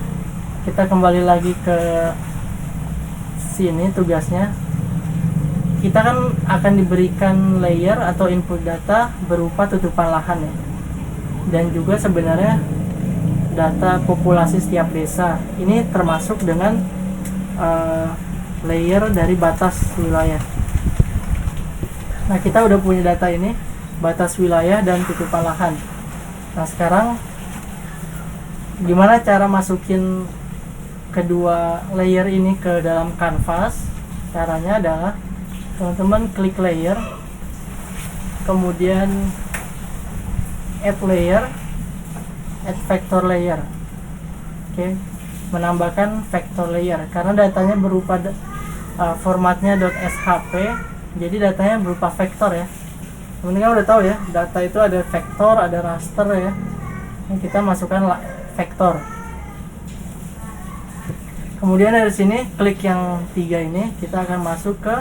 kita kembali lagi ke sini tugasnya. kita kan akan diberikan layer atau input data berupa tutupan lahan ya, dan juga sebenarnya data populasi setiap desa ini termasuk dengan layer dari batas wilayah. Nah, kita udah punya data ini, batas wilayah dan tutupan lahan. Nah, sekarang gimana cara masukin kedua layer ini ke dalam kanvas? Caranya adalah teman-teman klik layer, kemudian add layer, add vector layer. Oke, menambahkan vector layer karena datanya berupa formatnya .shp, jadi datanya berupa vektor ya. Teman-teman udah tahu ya, data itu ada vektor, ada raster ya. Ini kita masukkan vektor. Kemudian dari sini klik yang 3 ini, kita akan masuk ke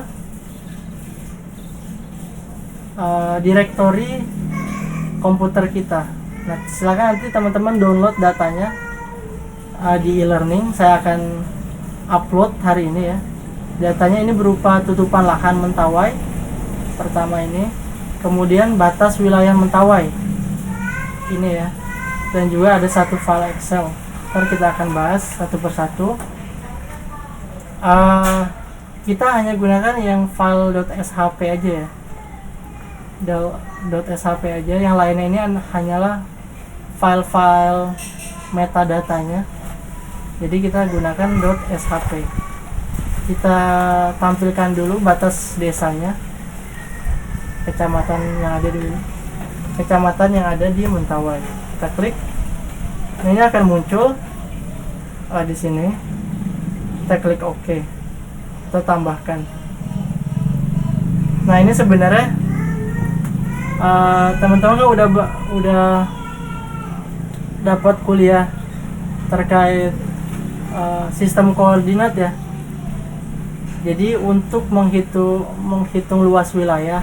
directory komputer kita. Nah, silakan nanti teman-teman download datanya di e-learning. Saya akan upload hari ini ya. Datanya ini berupa tutupan lahan Mentawai pertama ini, kemudian batas wilayah Mentawai ini ya, dan juga ada satu file Excel. Ntar kita akan bahas satu persatu. Kita hanya gunakan yang file .shp aja ya, .shp aja. Yang lainnya ini hanyalah file-file metadatanya, jadi kita gunakan .shp. Kita tampilkan dulu batas desanya, kecamatan yang ada di Mentawai. Kita klik, nah, ini akan muncul di sini. Kita klik OK, kita tambahkan. Nah, ini sebenarnya teman-teman kan udah dapat kuliah terkait sistem koordinat ya. Jadi untuk menghitung luas wilayah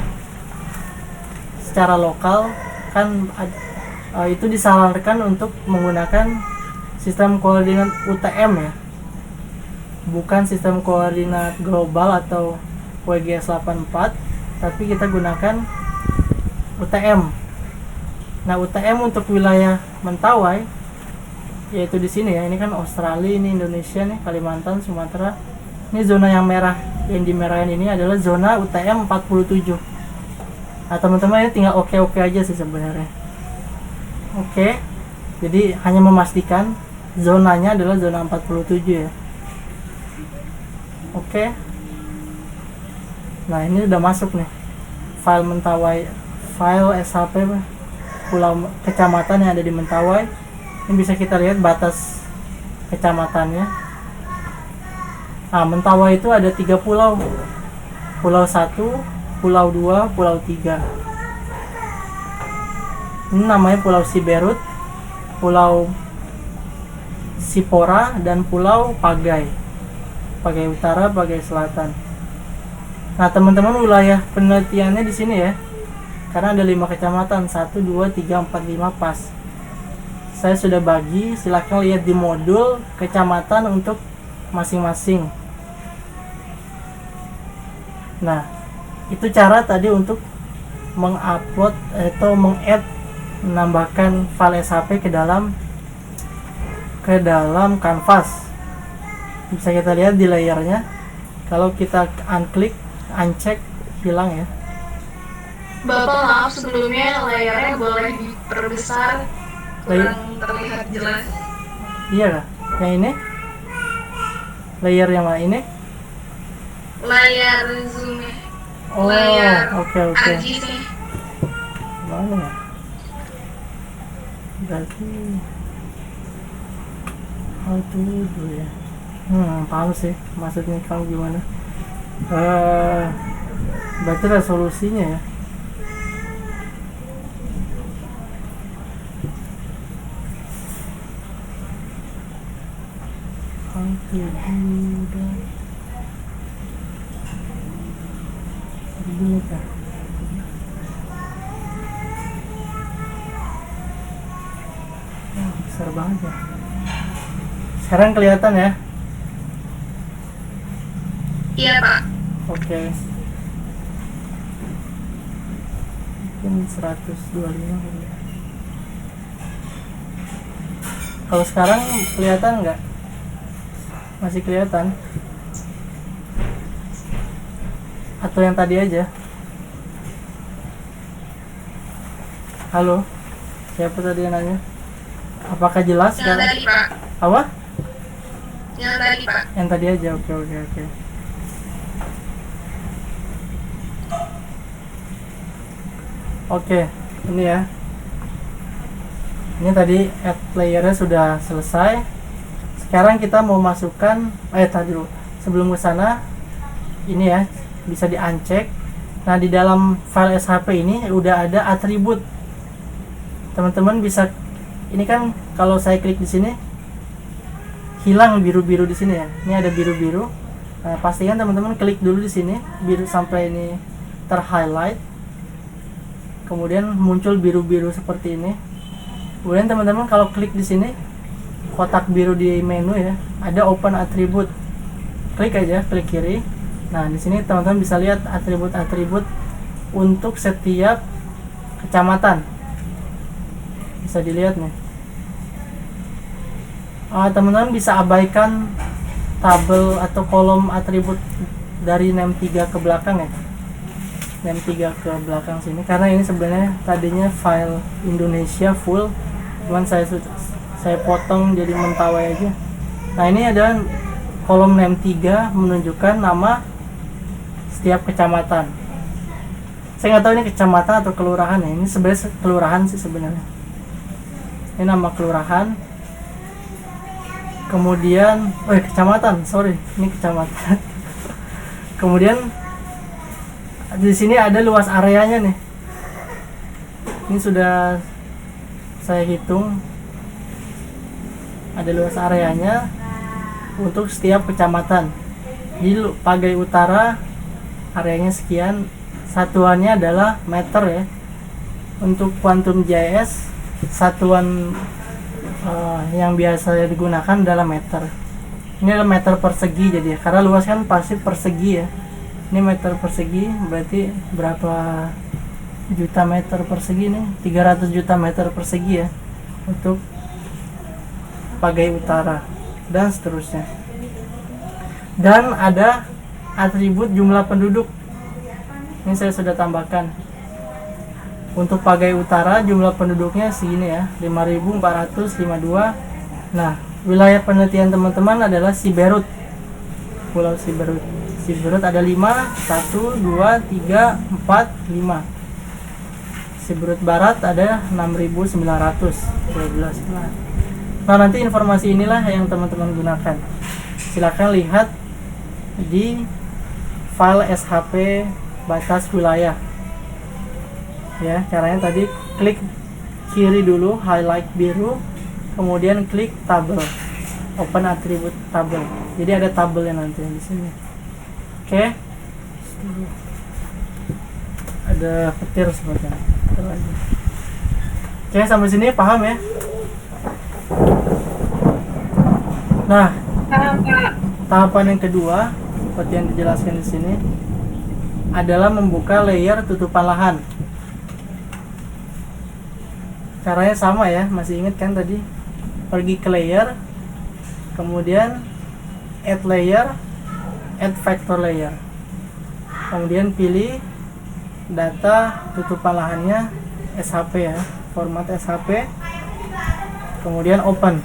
secara lokal kan itu disarankan untuk menggunakan sistem koordinat UTM ya, bukan sistem koordinat global atau WGS 84, tapi kita gunakan UTM. Nah, UTM untuk wilayah Mentawai yaitu di sini ya. Ini kan Australia, ini Indonesia nih, Kalimantan, Sumatera. Ini zona yang merah, yang dimerahin ini adalah zona UTM 47. Nah, teman-teman ini tinggal oke aja sih sebenarnya. Oke, jadi hanya memastikan zonanya adalah zona 47 ya. Oke. Nah, ini udah masuk nih file Mentawai, file SHP pulau kecamatan yang ada di Mentawai. Ini bisa kita lihat batas kecamatannya. Nah, Mentawai itu ada 3 pulau. Pulau 1, Pulau 2, Pulau 3. Ini namanya Pulau Siberut, Pulau Sipora, dan Pulau Pagai. Pagai Utara, Pagai Selatan. Nah, teman-teman, wilayah penelitiannya di sini ya. Karena ada 5 kecamatan, 1, 2, 3, 4, 5 pas. Saya sudah bagi, silakan lihat di modul kecamatan untuk masing-masing. Nah, itu cara tadi untuk mengupload atau mengadd, menambahkan file SHP ke dalam kanvas. Bisa kita lihat di layarnya. Kalau kita unklik, uncheck, hilang ya. Bapak, maaf sebelumnya layarnya boleh diperbesar, kurang terlihat jelas. Iya kah? Yang ini? Layer yang mana ini? Layar zoom. Oh, layar oke. RGB. Mana ya? Berarti how to do ya? Paham sih maksudnya kamu gimana? Berarti resolusinya ya. How to do that? Begini kah? Besar banget ya. Sekarang kelihatan ya? Iya, Pak. Oke. mungkin 125 kali ya. Kalau sekarang kelihatan nggak? Masih kelihatan? Atau yang tadi aja? Halo? Siapa tadi yang nanya? Apakah jelas Yang sekarang? tadi Pak. Apa? Yang tadi Pak. Yang tadi aja, oke. Oke, ini ya. Ini tadi add layernya sudah selesai. Sekarang kita mau masukkan, tadi dulu. Sebelum ke sana, ini ya bisa di uncheck. Nah, di dalam file SHP ini udah ada atribut. Teman-teman bisa, ini kan kalau saya klik di sini hilang biru-biru di sini ya. Ini ada biru-biru. Nah, pastikan teman-teman klik dulu di sini biru sampai ini terhighlight. Kemudian muncul biru-biru seperti ini. Kemudian teman-teman kalau klik di sini kotak biru di menu ya, ada open attribute. Klik aja, klik kiri. Nah, di sini teman-teman bisa lihat atribut-atribut untuk setiap kecamatan. Bisa dilihat nih. Teman-teman bisa abaikan tabel atau kolom atribut dari name 3 ke belakang ya. Name 3 ke belakang sini karena ini sebenarnya tadinya file Indonesia full, cuman saya potong jadi mentawai aja. Nah, ini ada kolom name 3 menunjukkan nama setiap kecamatan. Saya nggak tahu ini kecamatan atau kelurahan ya. Ini sebenarnya kelurahan sih sebenarnya. Ini nama kelurahan. Kemudian, kecamatan, sorry, ini kecamatan. Kemudian di sini ada luas areanya nih. Ini sudah saya hitung. Ada luas areanya untuk setiap kecamatan. Di Pagai Utara areanya sekian, satuannya adalah meter ya. Untuk Quantum JS satuan yang biasa digunakan adalah meter. Ini adalah meter persegi jadi ya, karena luas kan pasti persegi ya. Ini meter persegi berarti berapa juta meter persegi nih? 300 juta meter persegi ya untuk Pagai Utara dan seterusnya. Dan ada atribut jumlah penduduk. Ini saya sudah tambahkan. Untuk Pagai Utara jumlah penduduknya segini ya, 5.452. Nah, wilayah penelitian teman-teman adalah Siberut. Pulau Siberut. Siberut ada 5, 1, 2, 3, 4, 5. Siberut Barat ada 6.912. Nah, nanti informasi inilah yang teman-teman gunakan. Silakan lihat di file SHP batas wilayah. Ya, caranya tadi klik kiri dulu, highlight biru, kemudian klik tabel, open attribute tabel. Jadi ada tabelnya nanti di sini. Oke. Ada petir sepertinya. Oke, sampai sini paham ya? Nah, tahapan yang kedua seperti yang dijelaskan di sini adalah membuka layer tutupan lahan. Caranya sama ya, masih ingat kan tadi? Pergi ke layer, kemudian add layer, add vector layer, kemudian pilih data tutupan lahannya SHP ya, format SHP, kemudian open,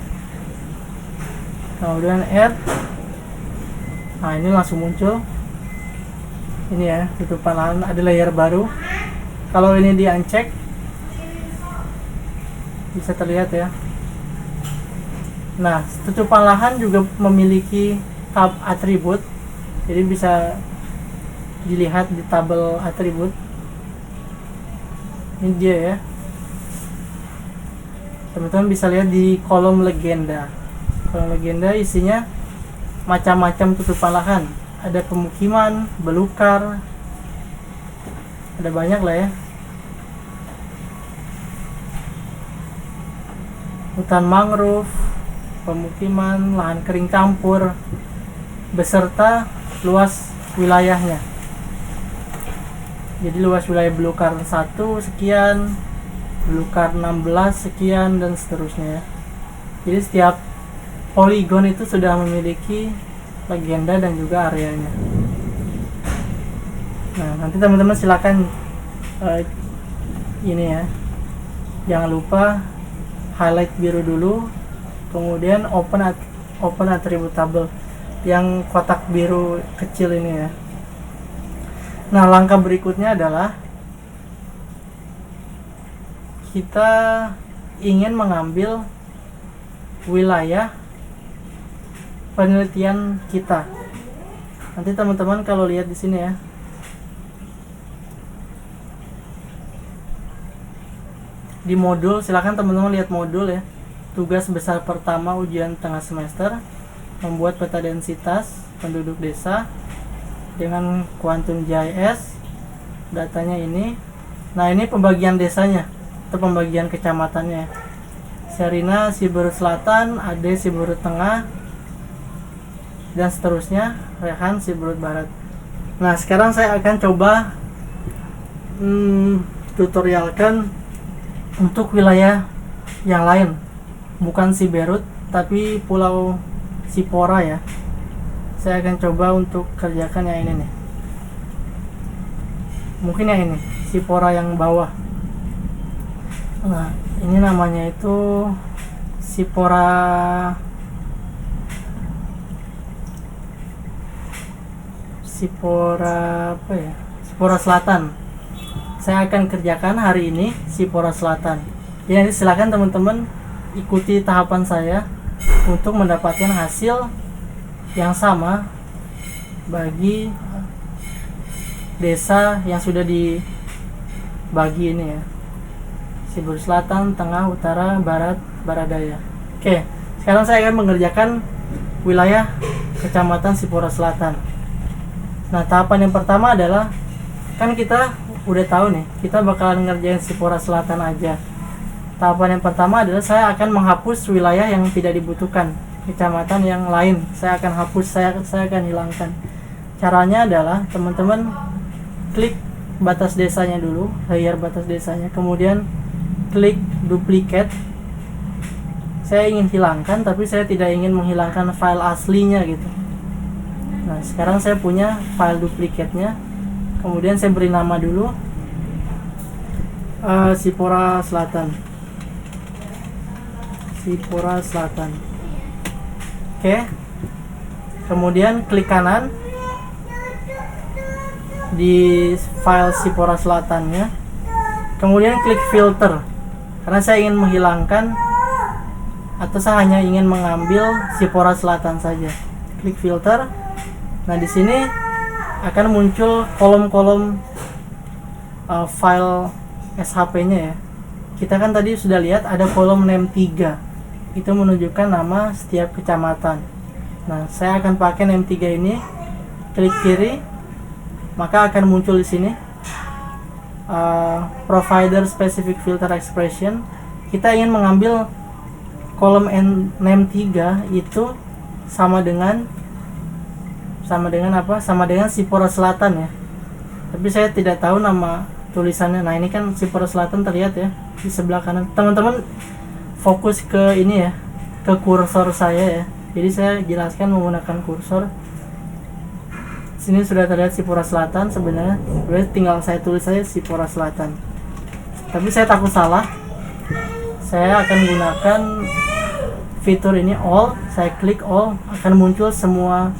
kemudian add. Nah, ini langsung muncul ini ya, tutupan lahan, ada layer baru. Kalau ini di uncheck bisa terlihat ya. Nah, tutupan lahan juga memiliki tab atribut, jadi bisa dilihat di tabel atribut. Ini dia ya, teman-teman bisa lihat di kolom legenda. Kolom legenda isinya macam-macam tutupan lahan, ada pemukiman, belukar, ada banyak lah ya. Hutan mangrove, pemukiman, lahan kering campur, beserta luas wilayahnya. Jadi luas wilayah belukar 1 sekian, belukar 16 sekian, dan seterusnya ya. Jadi setiap poligon itu sudah memiliki legenda dan juga areanya. Nah, nanti teman-teman silakan ini ya, jangan lupa highlight biru dulu, kemudian open attribute table yang kotak biru kecil ini ya. Nah, langkah berikutnya adalah kita ingin mengambil wilayah penelitian kita. Nanti teman-teman kalau lihat di sini ya, di modul, silakan teman-teman lihat modul ya. Tugas besar pertama ujian tengah semester, membuat peta densitas penduduk desa dengan Quantum GIS. Datanya ini. Nah, ini pembagian desanya atau pembagian kecamatannya. Serina Siberut Selatan, Ade Siberut Tengah, dan seterusnya, Rehan Siberut Barat. Nah, sekarang saya akan coba tutorialkan untuk wilayah yang lain, bukan Siberut tapi Pulau Sipora ya. Saya akan coba untuk kerjakan yang ini nih, mungkin yang ini, Sipora yang bawah. Nah, ini namanya itu Sipora apa ya, Sipora Selatan. Saya akan kerjakan hari ini Sipora Selatan. Jadi silakan teman-teman ikuti tahapan saya untuk mendapatkan hasil yang sama bagi desa yang sudah dibagi ini ya. Siberut Selatan, Tengah, Utara, Barat, Barat Daya. Oke, sekarang saya akan mengerjakan wilayah Kecamatan Sipora Selatan. Nah, tahapan yang pertama adalah, kan kita udah tahu nih, kita bakalan ngerjain Sipora Selatan aja. Tahapan yang pertama adalah saya akan menghapus wilayah yang tidak dibutuhkan, kecamatan yang lain. Saya akan hapus, saya akan hilangkan. Caranya adalah teman-teman klik batas desanya dulu, layer batas desanya, kemudian klik duplicate. Saya ingin hilangkan, tapi saya tidak ingin menghilangkan file aslinya gitu. Nah, sekarang saya punya file duplicate-nya. Kemudian saya beri nama dulu Sipora Selatan. Sipora Selatan. Oke. Kemudian klik kanan di file Sipora Selatannya. Kemudian klik filter. Karena saya ingin menghilangkan atau saya hanya ingin mengambil Sipora Selatan saja. Klik filter. Nah, di sini akan muncul kolom-kolom file SHP-nya ya. Kita kan tadi sudah lihat ada kolom name 3. Itu menunjukkan nama setiap kecamatan. Nah, saya akan pakai name 3 ini. Klik kiri, maka akan muncul di sini provider specific filter expression. Kita ingin mengambil kolom name 3 itu sama dengan apa? Sama dengan Sipora Selatan ya. Tapi saya tidak tahu nama tulisannya. Nah, ini kan Sipora Selatan terlihat ya di sebelah kanan. Teman-teman fokus ke ini ya, ke kursor saya ya. Jadi saya jelaskan menggunakan kursor. Sini sudah terlihat Sipora Selatan sebenarnya. Tinggal saya tulis saja Sipora Selatan. Tapi saya takut salah. Saya akan gunakan fitur ini all. Saya klik all, akan muncul semua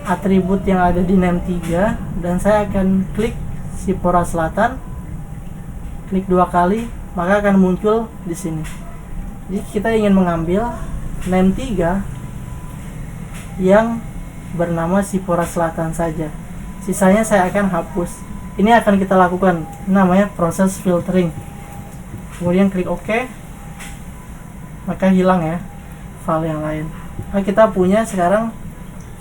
atribut yang ada di name 3 dan saya akan klik Sipora Selatan. Klik 2 kali, maka akan muncul di sini. Jadi kita ingin mengambil name 3 yang bernama Sipora Selatan saja. Sisanya saya akan hapus. Ini akan kita lakukan, namanya proses filtering. Kemudian klik OK, maka hilang ya file yang lain. Nah, kita punya sekarang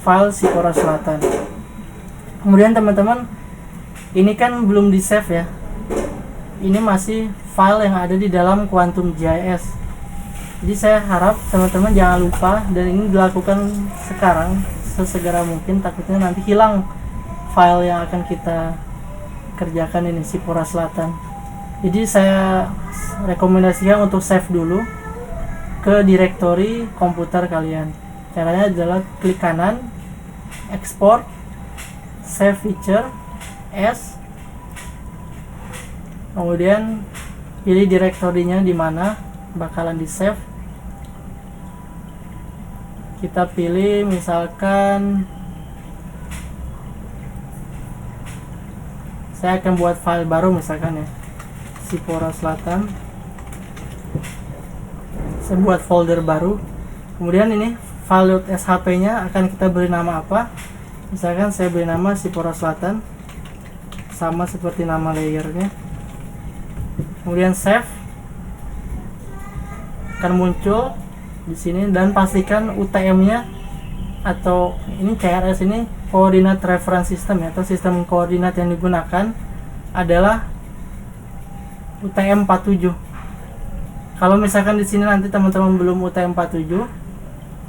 file Sipora Selatan. Kemudian teman-teman, ini kan belum di save ya. Ini masih file yang ada di dalam Quantum GIS. Jadi saya harap teman-teman jangan lupa, dan ini dilakukan sekarang sesegera mungkin, takutnya nanti hilang file yang akan kita kerjakan ini Sipora Selatan. Jadi saya rekomendasikan untuk save dulu ke direktori komputer kalian. Caranya adalah klik kanan, export, save feature as, kemudian pilih direktorinya di mana bakalan di save. Kita pilih misalkan saya akan buat file baru misalkan ya, Sipora Selatan. Saya buat folder baru. Kemudian ini file .shp nya akan kita beri nama apa? Misalkan saya beri nama Sipora Selatan, sama seperti nama layernya. Kemudian save, akan muncul di sini, dan pastikan UTM-nya atau ini CRS ini Coordinate Reference System ya, atau sistem koordinat yang digunakan adalah UTM 47. Kalau misalkan di sini nanti teman-teman belum UTM 47,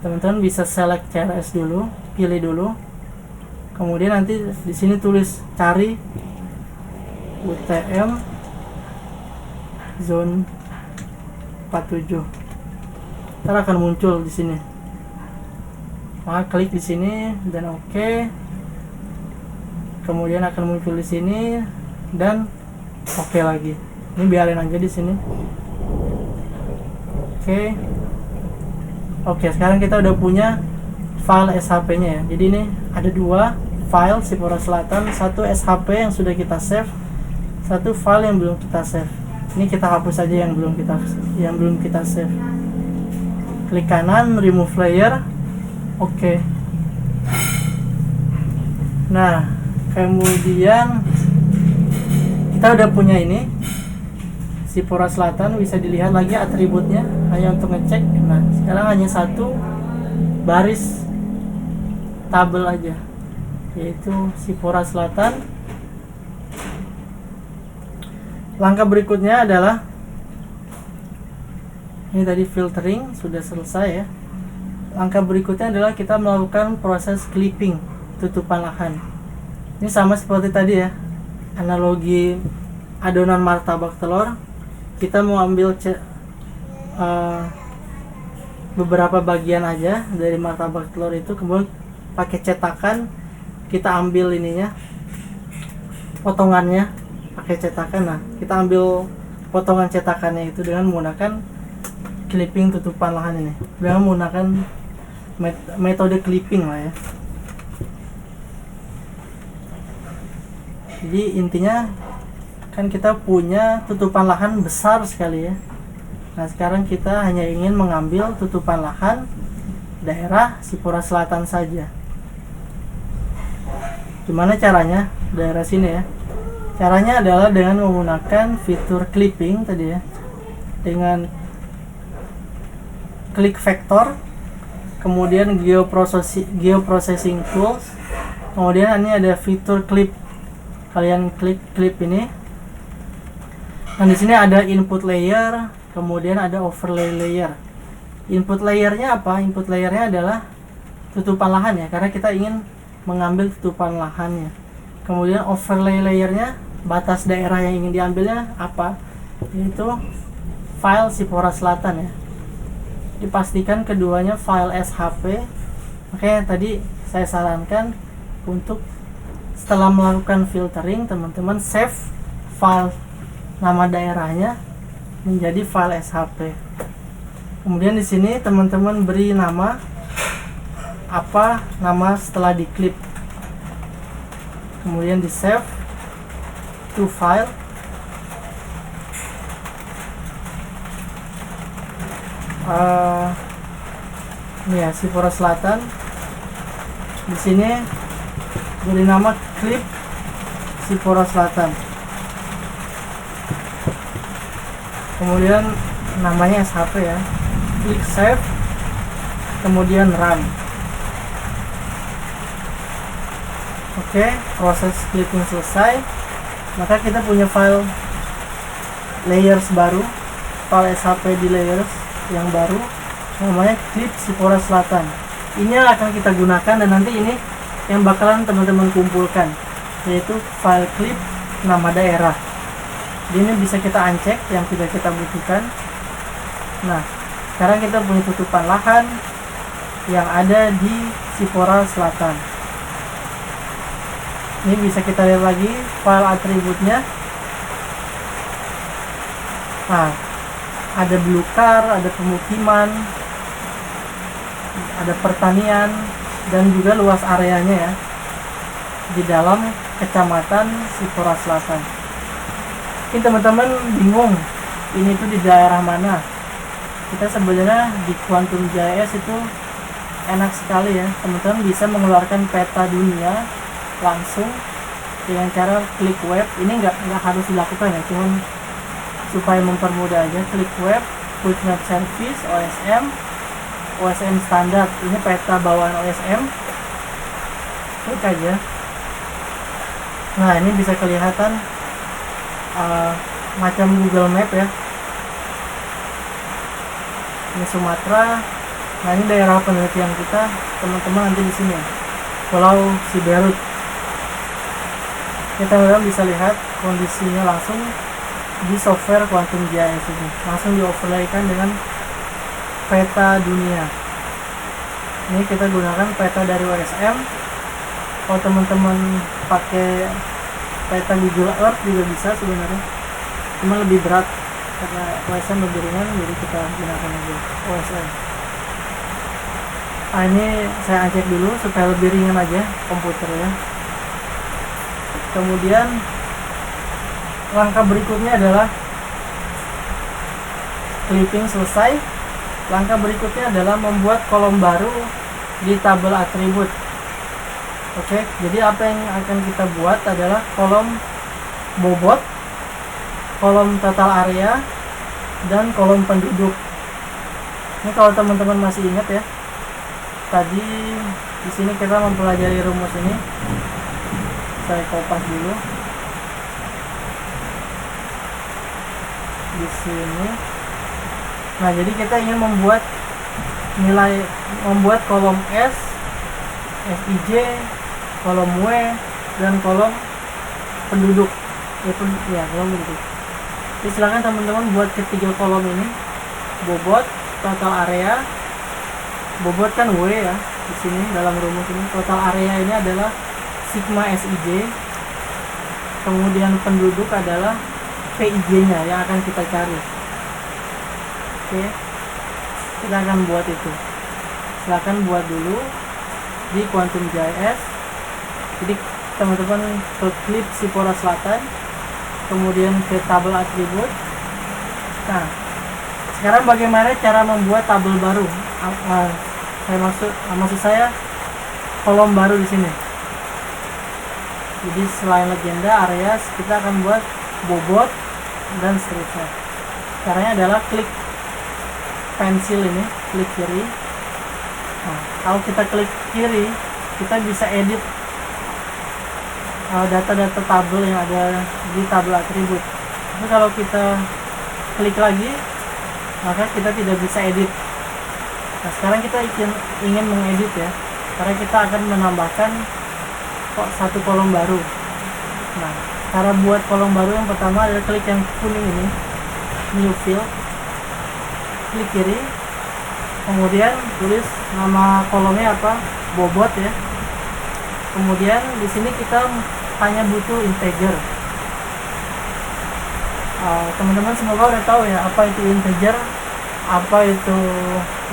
teman-teman bisa select CRS dulu, pilih dulu. Kemudian nanti di sini tulis cari UTM zone 47. Ntar akan muncul di sini. Maka klik di sini dan oke. Kemudian akan muncul di sini dan oke lagi. Ini biarin aja di sini. Oke, sekarang kita udah punya file SHP-nya ya. Jadi ini ada dua file Sipora Selatan, satu SHP yang sudah kita save, satu file yang belum kita save. Ini kita hapus aja yang belum kita save. Klik kanan, remove layer. Oke. Nah, kemudian kita udah punya ini Sipora Selatan, bisa dilihat lagi atributnya hanya untuk ngecek. Nah, sekarang hanya satu baris tabel aja, yaitu Sipora Selatan. Langkah berikutnya adalah ini tadi filtering sudah selesai ya. Langkah berikutnya adalah kita melakukan proses clipping, tutupan lahan. Ini sama seperti tadi ya, analogi adonan martabak telur. Kita mau ambil beberapa bagian aja dari martabak telur itu, kemudian pakai cetakan kita ambil ininya, potongannya pakai cetakan. Nah, kita ambil potongan cetakannya itu dengan menggunakan clipping tutupan lahan ini, dengan menggunakan metode clipping lah ya. Jadi intinya kan kita punya tutupan lahan besar sekali ya. Nah, sekarang kita hanya ingin mengambil tutupan lahan daerah Sipora Selatan saja. Gimana caranya? Daerah sini ya. Caranya adalah dengan menggunakan fitur clipping tadi ya. Dengan klik vektor, kemudian geoprocessing tools, kemudian ini ada fitur clip. Kalian klik clip ini. Nah, di sini ada input layer, kemudian ada overlay layer. Input layernya apa? Input layernya adalah tutupan lahan ya, karena kita ingin mengambil tutupan lahannya. Kemudian overlay layernya, batas daerah yang ingin diambilnya apa? Yaitu file Sipora Selatan ya. Dipastikan keduanya file SHP. Makanya tadi saya sarankan untuk setelah melakukan filtering, teman-teman save file nama daerahnya menjadi file SHP. Kemudian di sini teman-teman beri nama apa nama setelah diklip. Kemudian di save to file. Ini ya, Sipora Selatan. Di sini beri nama clip Sipora Selatan. Kemudian namanya SHP ya. Klik save, kemudian run. Oke, proses clipping selesai. Maka kita punya file layers baru, file SHP di layers yang baru, namanya clip Sipora Selatan. Ini yang akan kita gunakan, dan nanti ini yang bakalan teman-teman kumpulkan, yaitu file clip nama daerah. Jadi ini bisa kita uncheck yang tidak kita butuhkan. Nah, sekarang kita punya tutupan lahan yang ada di Sipora Selatan. Ini bisa kita lihat lagi file atributnya. Nah, ada belukar, ada pemukiman, ada pertanian, dan juga luas areanya ya di dalam kecamatan Sipora Selatan. Ini teman-teman bingung ini tuh di daerah mana? Kita sebenarnya di Quantum GIS itu enak sekali ya, teman-teman bisa mengeluarkan peta dunia langsung dengan cara klik web. Ini nggak harus dilakukan ya, cuman supaya mempermudah aja. Klik web, quick map service, OSM standar. Ini peta bawaan OSM, klik aja. Nah, ini bisa kelihatan macam Google Map ya. Ini Sumatera. Nah, ini daerah penelitian kita, teman-teman, nanti di sini Pulau Siberut. Kita bisa lihat kondisinya langsung di software Quantum GIS ini, langsung di-overlaykan dengan peta dunia. Ini kita gunakan peta dari OSM. Kalau teman-teman pakai peta Google Earth juga bisa sebenarnya, cuma lebih berat karena OSM lebih ringan, jadi kita gunakan aja OSM. Nah, ini saya uncheck dulu supaya lebih ringan aja komputernya. Kemudian langkah berikutnya adalah clipping selesai. Langkah berikutnya adalah membuat kolom baru di tabel atribut. Oke, jadi apa yang akan kita buat adalah kolom bobot, kolom total area, dan kolom penduduk. Ini kalau teman-teman masih ingat ya, tadi di sini kita mempelajari rumus ini. Saya kopas dulu di sini. Nah, jadi kita ingin membuat kolom S, SIJ, kolom W, dan kolom penduduk. Kolom penduduk. Jadi silakan teman-teman buat ketiga kolom ini. Bobot, total area. Bobot kan W ya di sini dalam rumus ini. Total area ini adalah sigma SIJ. Kemudian penduduk adalah PIJ-nya yang akan kita cari. Oke, kita akan buat itu. Silahkan buat dulu di Quantum GIS. Jadi teman-teman klik Sipora Selatan, kemudian ke tabel atribut. Nah, sekarang bagaimana cara membuat tabel baru? Maksud saya kolom baru di sini. Jadi selain legenda, areas, kita akan buat bobot dan seterusnya. Caranya adalah klik pensil ini, klik kiri. Nah, kalau kita klik kiri, kita bisa edit data-data tabel yang ada di tabel atribut. Tapi kalau kita klik lagi, maka kita tidak bisa edit. Nah, sekarang kita ingin mengedit ya, karena kita akan menambahkan satu kolom baru. Nah, cara buat kolom baru yang pertama adalah klik yang kuning ini, new field, klik kiri, kemudian tulis nama kolomnya apa, bobot ya. Kemudian di sini kita hanya butuh integer. Teman-teman semoga udah tahu ya apa itu integer, apa itu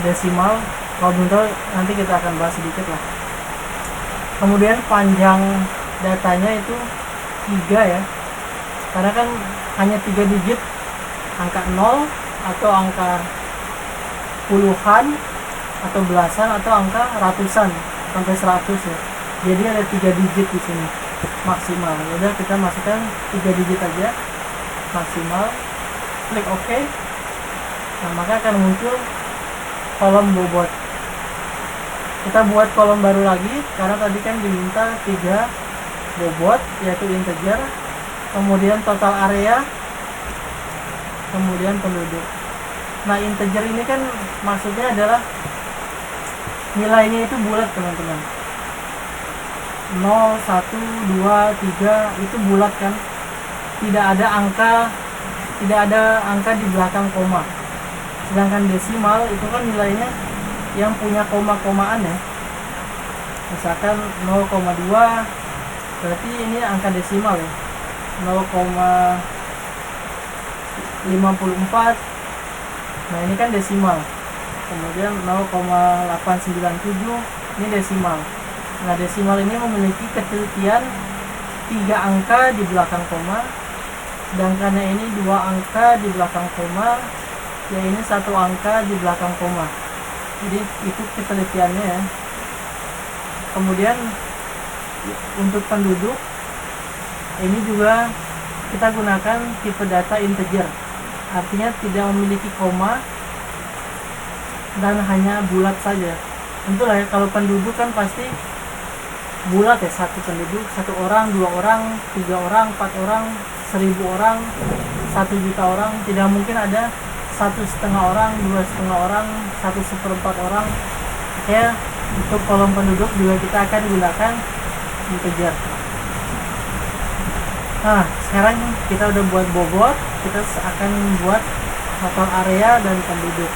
desimal. Kalau belum tahu nanti kita akan bahas sedikit lah. Kemudian panjang datanya itu 3 ya, karena kan hanya 3 digit, angka 0 atau angka puluhan atau belasan atau angka ratusan sampai 100 ya. Jadi ada 3 digit di sini maksimal. Udah, kita masukkan 3 digit aja maksimal, klik OK. Nah, maka akan muncul kolom bobot. Kita buat kolom baru lagi karena tadi kan diminta 3 bobot, yaitu integer, kemudian total area, kemudian penduduk. Nah, integer ini kan maksudnya adalah nilainya itu bulat teman-teman. 0, 1, 2, 3 itu bulat kan. tidak ada angka di belakang koma. Sedangkan desimal itu kan nilainya yang punya koma-komaan ya. Misalkan 0,2 berarti ini angka desimal ya. 0,54. Nah, ini kan desimal. Kemudian 0,897 ini desimal. Nah, desimal ini memiliki ketelitian 3 angka di belakang koma, sedangkan yang ini 2 angka di belakang koma, yang ini 1 angka di belakang koma. Jadi itu ketelitiannya ya. Kemudian untuk penduduk ini juga kita gunakan tipe data integer, artinya tidak memiliki koma dan hanya bulat saja. Tentulah ya, kalau penduduk kan pasti bulat ya, satu penduduk, 1 orang, 2 orang, 3 orang, 4 orang, 1000 orang, 1 juta orang. Tidak mungkin ada 1,5 orang, 2,5 orang, 1/4 orang. Ya, untuk kolom penduduk juga kita akan gunakan integer. Nah, sekarang kita udah buat bobot, kita akan buat total area dan penduduk.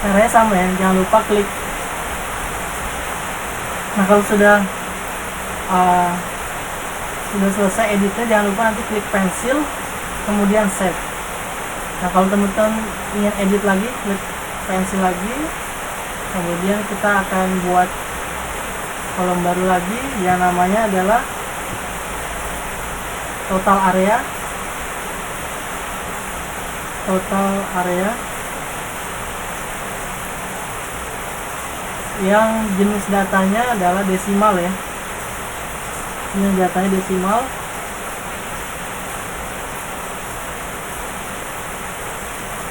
Caranya sama ya, jangan lupa klik. Nah, kalau sudah selesai editnya, jangan lupa nanti klik pensil, kemudian save. Nah, kalau teman-teman ingin edit lagi, klik pensil lagi, kemudian kita akan buat kolom baru lagi yang namanya adalah total area. Yang jenis datanya adalah desimal ya. Ini datanya desimal.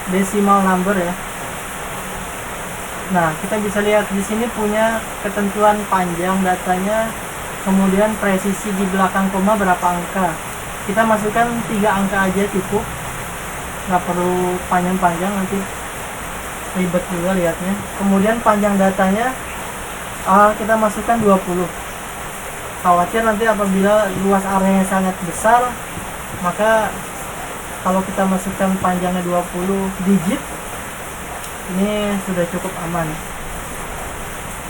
Decimal number ya. Nah, kita bisa lihat di sini punya ketentuan panjang datanya, kemudian presisi di belakang koma berapa angka. Kita masukkan 3 angka aja cukup, nggak perlu panjang-panjang, nanti ribet juga lihatnya. Kemudian panjang datanya kita masukkan 20. Khawatir nanti apabila luas areanya sangat besar, maka kalau kita masukkan panjangnya 20 digit, ini sudah cukup aman.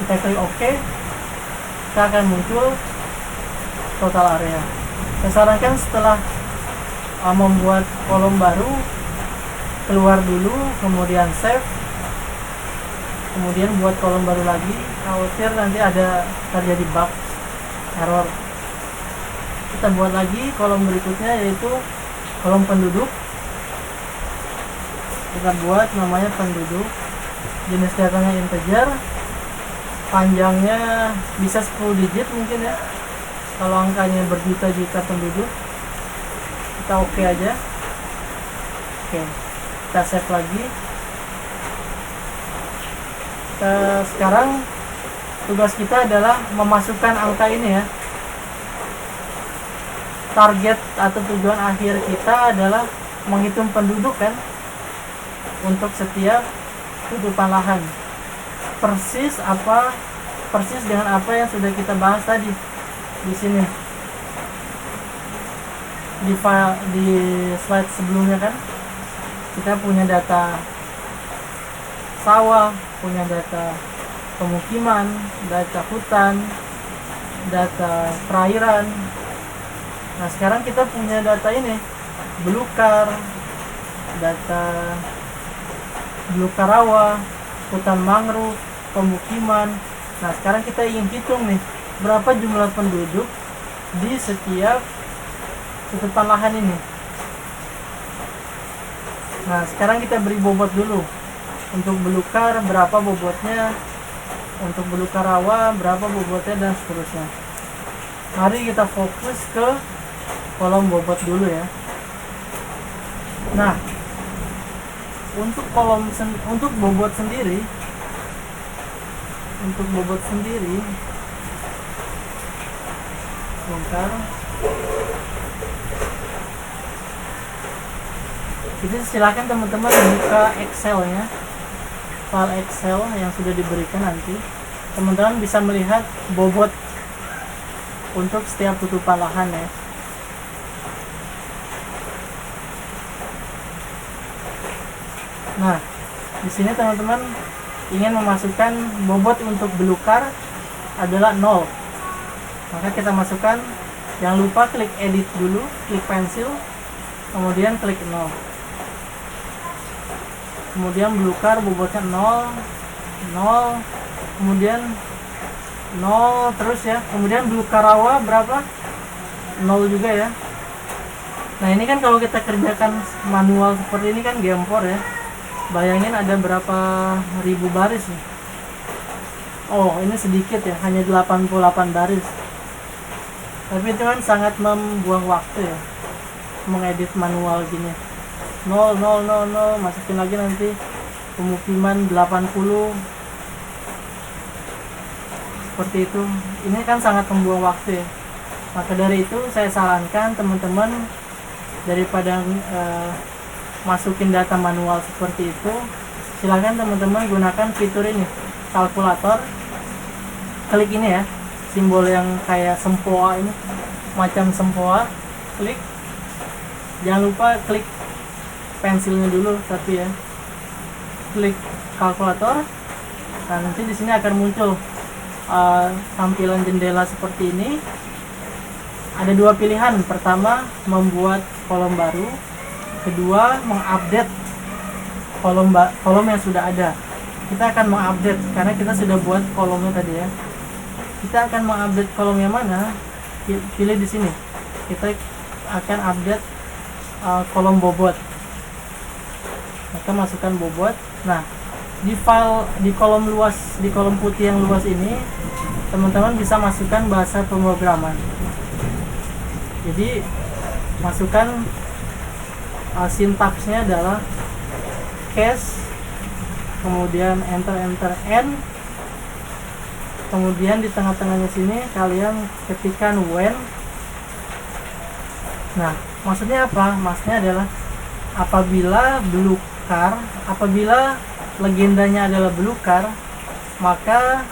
Kita klik OK, kita akan muncul total area. Saya sarankan setelah membuat kolom baru, keluar dulu, kemudian save, kemudian buat kolom baru lagi. Khawatir nanti ada terjadi bug, error. Kita buat lagi kolom berikutnya, yaitu kolom penduduk. Kita buat namanya penduduk, jenis datanya integer, panjangnya bisa 10 digit mungkin ya, kalau angkanya berjuta-juta penduduk. Kita OK aja. Oke, kita save lagi. Sekarang tugas kita adalah memasukkan angka ini ya. Target atau tujuan akhir kita adalah menghitung penduduk kan, untuk setiap tutupan lahan. Persis dengan apa yang sudah kita bahas tadi di sini di slide sebelumnya kan. Kita punya data sawah, punya data pemukiman, data hutan, data perairan. Nah, sekarang kita punya data ini, belukar, data belukar rawa, hutan mangrove, pemukiman. Nah, sekarang kita ingin hitung nih, berapa jumlah penduduk di setiap tutupan lahan ini. Nah, sekarang kita beri bobot dulu. Untuk belukar berapa bobotnya, untuk belukar rawa berapa bobotnya, dan seterusnya. Mari kita fokus ke kolom bobot dulu ya. Nah, untuk bobot sendiri, sebentar. Jadi silakan teman-teman buka Excel-nya, file Excel yang sudah diberikan. Nanti teman-teman bisa melihat bobot untuk setiap tutupan lahan ya. Nah, di sini teman-teman ingin memasukkan bobot untuk belukar adalah 0. Maka kita masukkan, jangan lupa klik edit dulu, klik pensil, kemudian klik 0. Kemudian belukar bobotnya 0, 0, kemudian 0 terus ya. Kemudian belukar rawa berapa? 0 juga ya. Nah, ini kan kalau kita kerjakan manual seperti ini kan gempor ya. Bayangin ada berapa ribu baris ya. Oh, ini sedikit ya, hanya 88 baris. Tapi itu kan sangat membuang waktu ya, mengedit manual gini. 0, 0, 0, 0, masukin lagi nanti pemukiman 80. Seperti itu. Ini kan sangat membuang waktu ya. Maka dari itu saya sarankan teman-teman, daripada masukin data manual seperti itu, silahkan teman-teman gunakan fitur ini, kalkulator. Klik ini ya, simbol yang kayak sempoa ini, macam sempoa, klik. Jangan lupa klik pensilnya dulu tapi ya, klik kalkulator. Nah, nanti di sini akan muncul tampilan jendela seperti ini. Ada dua pilihan, pertama membuat kolom baru, kedua mengupdate kolom yang sudah ada. Kita akan mengupdate karena kita sudah buat kolomnya tadi ya. Kita akan mengupdate kolom yang mana? Pilih di sini. Kita akan update kolom bobot. Maka masukkan bobot. Nah, di file di kolom luas, di kolom putih yang luas ini, teman-teman bisa masukkan bahasa pemrograman. Jadi masukkan sintaksnya adalah case, kemudian enter n, kemudian di tengah-tengahnya sini kalian ketikkan when. Nah, maksudnya apa? Maksudnya adalah apabila legendanya adalah belukar, maka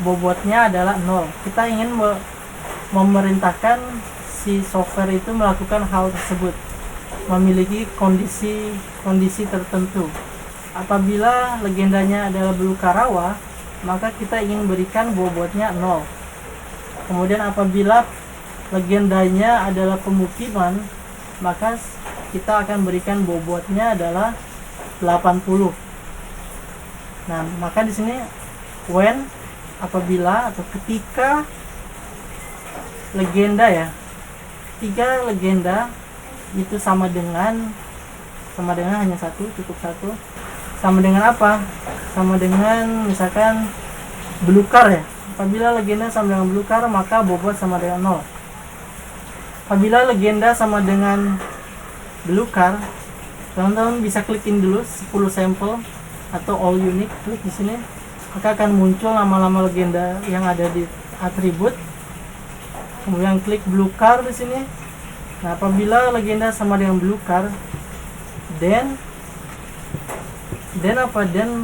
bobotnya adalah 0. Kita ingin memerintahkan si software itu melakukan hal tersebut, memiliki kondisi tertentu. Apabila legendanya adalah belukar rawa, maka kita ingin berikan bobotnya 0. Kemudian apabila legendanya adalah pemukiman, maka kita akan berikan bobotnya adalah 80. Nah, maka di sini when, apabila atau ketika legenda ya, tiga legenda itu sama dengan hanya satu, cukup satu. Sama dengan apa? Sama dengan misalkan belukar ya. Apabila legenda sama dengan belukar, maka bobot sama dengan 0. Apabila legenda sama dengan belukar, teman-teman bisa klikin dulu 10 sampel atau all unique, klik di sini, maka akan muncul nama-nama legenda yang ada di atribut. Kemudian klik belukar di sini. Nah, apabila legenda sama dengan belukar, then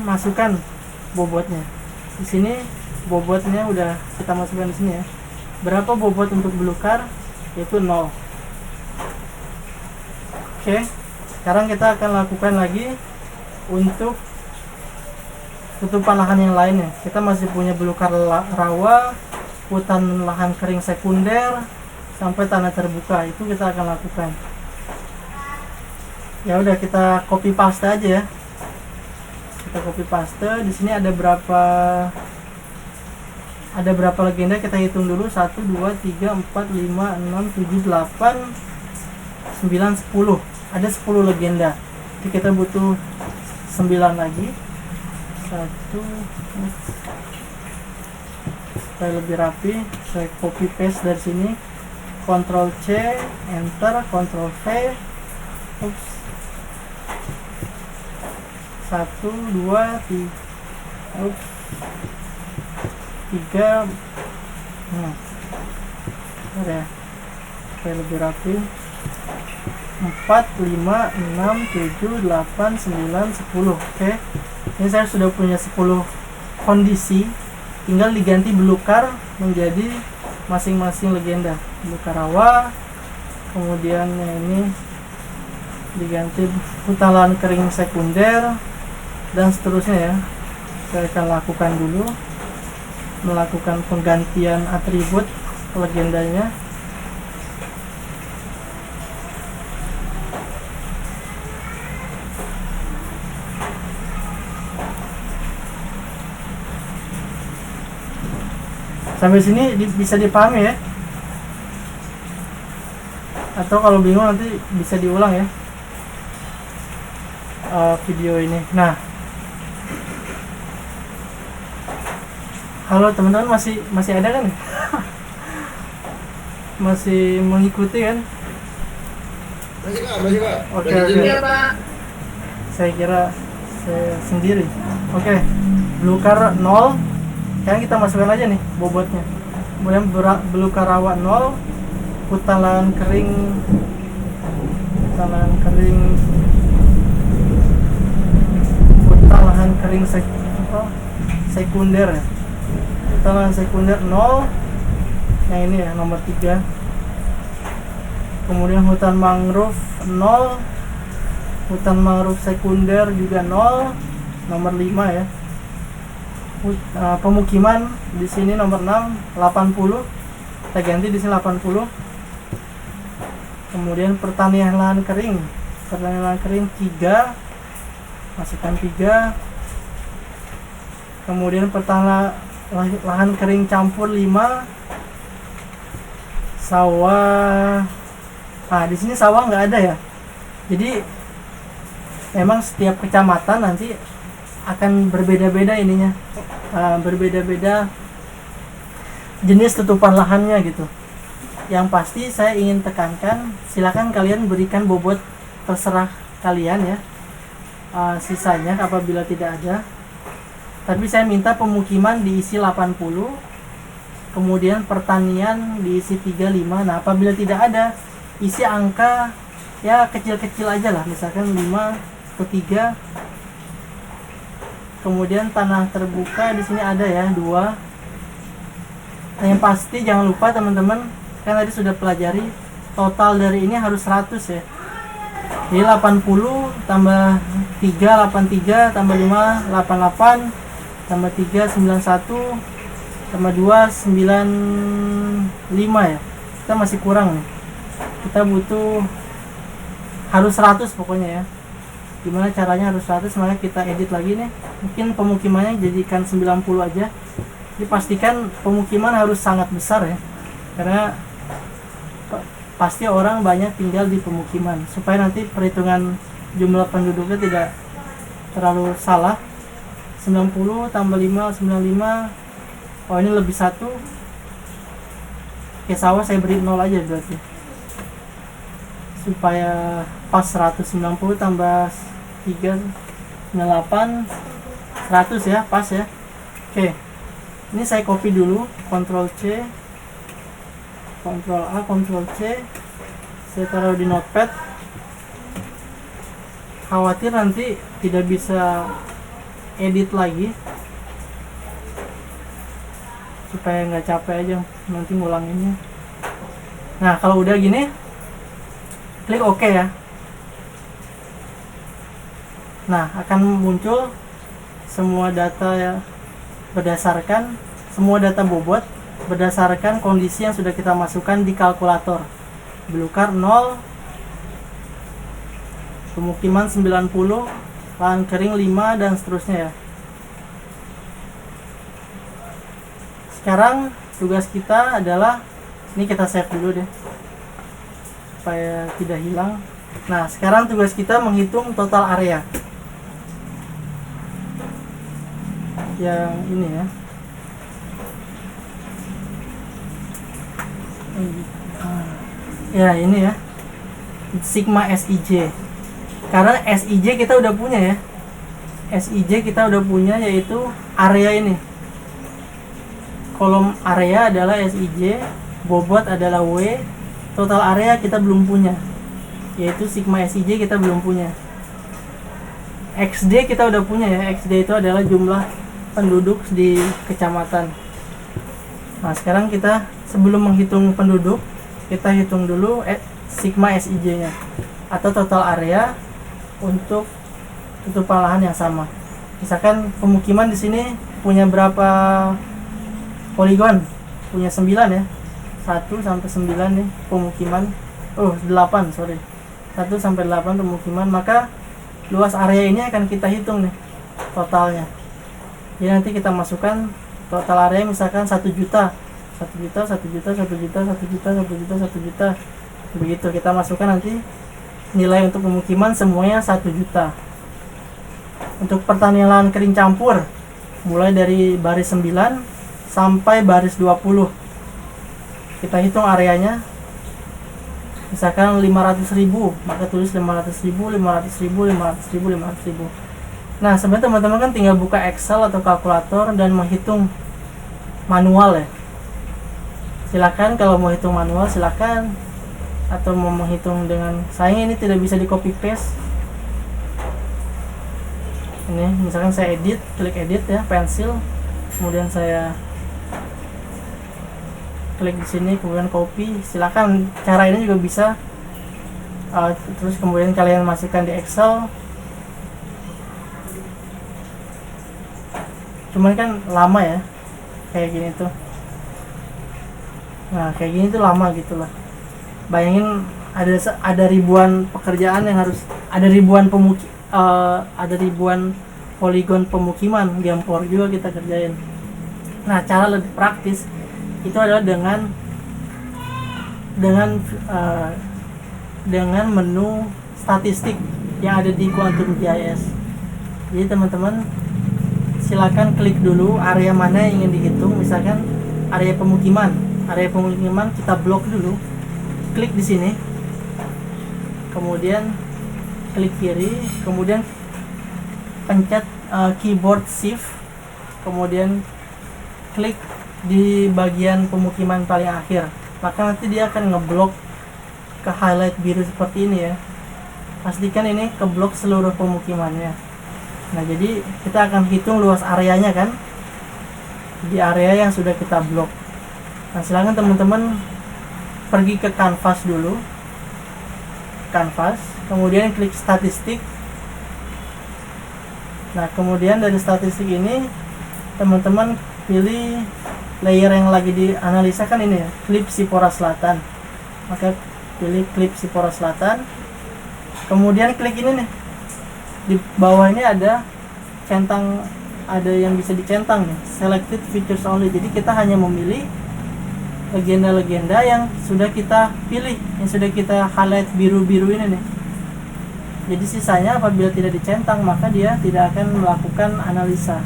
masukkan bobotnya. Di sini bobotnya udah kita masukkan di sini ya. Berapa bobot untuk belukar? Yaitu 0. Oke. Sekarang kita akan lakukan lagi untuk tutupan lahan yang lainnya. Kita masih punya belukar rawa, hutan lahan kering sekunder, sampai tanah terbuka. Itu kita akan lakukan. Ya udah, kita copy paste aja ya. Kita copy paste. Di sini ada berapa legenda, kita hitung dulu. 1 2 3 4 5 6 7 8 9 10. Ada 10 legenda. Jadi kita butuh 9 lagi. 1, supaya lebih rapi, saya copy paste dari sini. Ctrl C, enter, Ctrl V. 1 2 3. Nah, ada ya, supaya lebih rapi. 4 5 6 7 8 9 10. Oke. Ini saya sudah punya 10 kondisi, tinggal diganti belukar menjadi masing-masing legenda. Belukarawa, kemudian yang ini diganti hutan lahan kering sekunder, dan seterusnya ya. Saya akan lakukan dulu, melakukan penggantian atribut legendanya. Sampai sini bisa dipahami ya, atau kalau bingung nanti bisa diulang ya video ini. Nah, halo teman-teman, masih ada kan? Masih mengikuti kan? Masih Pak. Oke, Lanjut oke. dulu. Iya Pak. Saya kira saya sendiri. Oke, Belukar 0. Sekarang kita masukkan aja nih bobotnya. Kemudian Belukarawa 0, hutan lahan kering hutan lahan kering sekunder ya. Hutan lahan sekunder 0. Yang ini ya, nomor 3. Kemudian hutan mangrove 0. Hutan mangrove sekunder juga 0, nomor 5 ya. Pemukiman di sini nomor 6, 80. Kita ganti di sini 80. Kemudian pertanian lahan kering 3, masukkan 3. Kemudian lahan kering campur 5. Sawah, di sini sawah nggak ada ya. Jadi memang setiap kecamatan nanti akan berbeda-beda ininya, berbeda-beda jenis tutupan lahannya gitu. Yang pasti saya ingin tekankan, silakan kalian berikan bobot terserah kalian ya, sisanya apabila tidak ada. Tapi saya minta pemukiman diisi 80, kemudian pertanian diisi 35. Nah, apabila tidak ada, isi angka ya kecil-kecil aja lah, misalkan 5 atau 3. Kemudian tanah terbuka di sini ada ya 2. Nah, yang pasti jangan lupa teman-teman, kan tadi sudah pelajari total dari ini harus 100 ya. Jadi 80 tambah 3 83 tambah 5 88 tambah 3 91 tambah 2 95 ya. Kita masih kurang nih. Kita butuh harus 100 pokoknya ya. Gimana caranya harus 100, makanya kita edit lagi nih. Mungkin pemukimannya jadikan 90 aja. Dipastikan pemukiman harus sangat besar ya, karena pasti orang banyak tinggal di pemukiman, supaya nanti perhitungan jumlah penduduknya tidak terlalu salah. 90 tambah 5 95. Oh, ini lebih 1. Oke, sawah saya beri 0 aja berarti, supaya pas. 190 tambah 3 98 100 ya, pas ya. Oke, ini saya copy dulu, Ctrl C, Ctrl A, Ctrl C, saya taruh di notepad. Khawatir nanti tidak bisa edit lagi, supaya nggak capek aja nanti ngulanginnya. Nah, kalau udah gini, klik OK ya. Nah, akan muncul semua data ya, berdasarkan semua data bobot berdasarkan kondisi yang sudah kita masukkan di kalkulator. Belukar 0, pemukiman 90, lahan kering 5, dan seterusnya ya. Sekarang tugas kita adalah, ini kita save dulu deh supaya tidak hilang. Nah, sekarang tugas kita menghitung total area yang ini ya. Ya, ini ya, sigma SIJ. Karena SIJ kita udah punya ya, SIJ kita udah punya, yaitu area ini. Kolom area adalah SIJ, bobot adalah W, total area kita belum punya, yaitu sigma SIJ kita belum punya. XD kita udah punya ya, XD itu adalah jumlah penduduk di kecamatan. Nah, sekarang kita sebelum menghitung penduduk, kita hitung dulu sigma SIJ nya atau total area untuk tutupan lahan yang sama. Misalkan pemukiman di sini punya berapa poligon? Punya 9 ya. 1 sampai 9 nih pemukiman. 8, sorry. 1 sampai 8 pemukiman, maka luas area ini akan kita hitung nih totalnya. Jadi nanti kita masukkan total area misalkan 1 juta. 1 juta, 1 juta, 1 juta, 1 juta, 1 juta, 1 juta. Begitu kita masukkan nanti nilai untuk pemukiman semuanya 1 juta. Untuk pertanian lahan kering campur mulai dari baris 9 sampai baris 20. Kita hitung areanya. Misalkan 500.000, maka tulis 500.000, 500.000, 500.000, 500.000. Nah, sebenarnya teman-teman kan tinggal buka Excel atau kalkulator dan menghitung manual ya. Silakan kalau mau hitung manual silakan, atau mau menghitung dengan saya ini tidak bisa di copy paste. Ini misalkan saya klik edit ya, pensil, kemudian saya klik di sini, kemudian copy. Silakan, cara ini juga bisa. Terus kemudian kalian masukkan di Excel. Cuman kan lama ya, kayak gini tuh. Nah, kayak gini tuh lama gitulah. Bayangin ada ribuan pekerjaan yang harus, ada ribuan poligon pemukiman, Gampor juga kita kerjain. Nah, cara lebih praktis itu adalah dengan menu statistik yang ada di Quantum GIS. Jadi teman-teman silakan klik dulu area mana yang ingin dihitung. Misalkan area pemukiman kita blok dulu. Klik di sini, kemudian klik kiri, kemudian pencet keyboard shift, kemudian klik di bagian pemukiman paling akhir, maka nanti dia akan ngeblok ke highlight biru seperti ini ya. Pastikan ini keblok seluruh pemukimannya. Nah, jadi kita akan hitung luas areanya kan di area yang sudah kita blok. Nah, silakan teman-teman pergi ke canvas dulu, kemudian klik statistik. Nah, kemudian dari statistik ini teman-teman pilih layer yang lagi dianalisa kan ini ya, klip Sipora Selatan. Maka pilih klip Sipora Selatan, kemudian klik ini nih, di bawah ini ada centang, ada yang bisa dicentang nih, selected features only. Jadi kita hanya memilih legenda-legenda yang sudah kita pilih, yang sudah kita highlight biru-biru ini nih. Jadi sisanya apabila tidak dicentang maka dia tidak akan melakukan analisa.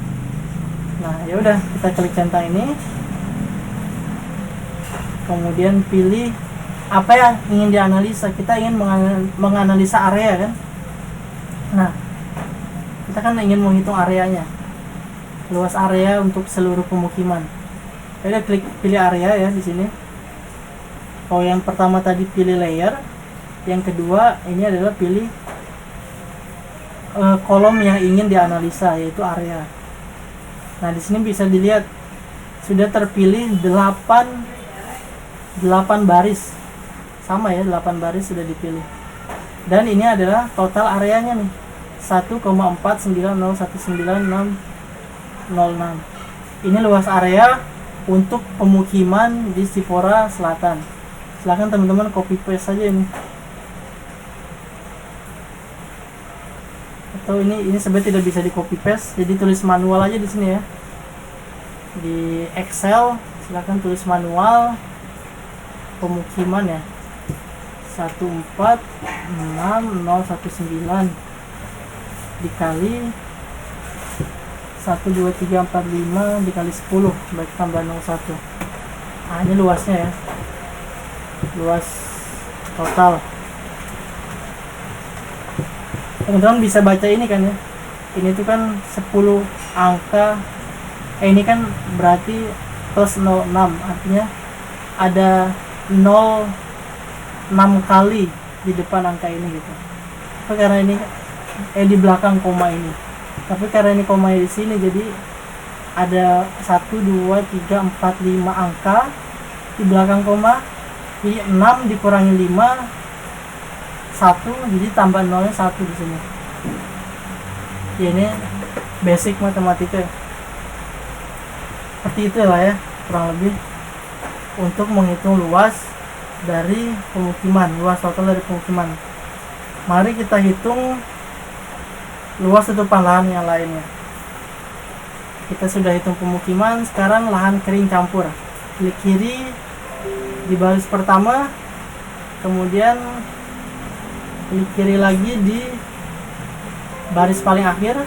Nah, ya udah, kita klik centang ini, kemudian pilih apa yang ingin dianalisa. Kita ingin menganalisa area kan. Nah, kita kan ingin menghitung areanya, luas area untuk seluruh pemukiman. Kita klik pilih area ya di sini. Kalau yang pertama tadi pilih layer, yang kedua ini adalah pilih kolom yang ingin dianalisa, yaitu area. Nah, di sini bisa dilihat sudah terpilih 8 baris. Sama ya, 8 baris sudah dipilih. Dan ini adalah total areanya nih, 1,490190606. Ini luas area untuk pemukiman di Sipora Selatan. Silahkan teman-teman copy paste saja ini. Atau ini sebenarnya tidak bisa di copy paste, jadi tulis manual aja di sini ya. Di Excel silahkan tulis manual pemukiman ya, 1466019 dikali 12345 dikali 10 baik tambah 01. Nah, ini luasnya ya, luas total. Teman-teman bisa baca ini kan ya, ini tuh kan 10 angka, ini kan berarti plus 06, artinya ada 06 kali di depan angka ini gitu. Karena ini di belakang koma ini, tapi karena ini koma di sini, jadi ada 1, 2, 3, 4, 5 angka di belakang koma. Jadi 6 dikurangi 5 1, jadi tambah nolnya 1 di sini. Ya, ini basic matematika. Seperti itu lah ya kurang lebih untuk menghitung luas dari pemukiman, luas total dari pemukiman. Mari kita hitung luas tutupan lahan yang lainnya. Kita sudah hitung pemukiman, sekarang lahan kering campur. Klik kiri di baris pertama, kemudian klik kiri lagi di baris paling akhir.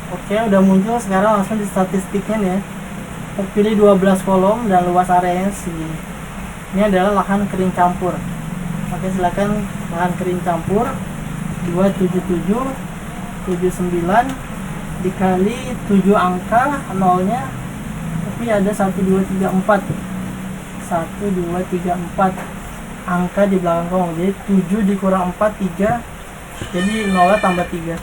Oke, udah muncul. Sekarang langsung di statistiknya nih ya. Pilih 12 kolom dan luas areanya segini. Ini adalah lahan kering campur. Oke, silakan lahan kering campur 277 79 dikali 7 angka nolnya, tapi ada 1 2 3 4 angka di belakang koma. Jadi 7 dikurang 4 3, jadi nolnya tambah 3.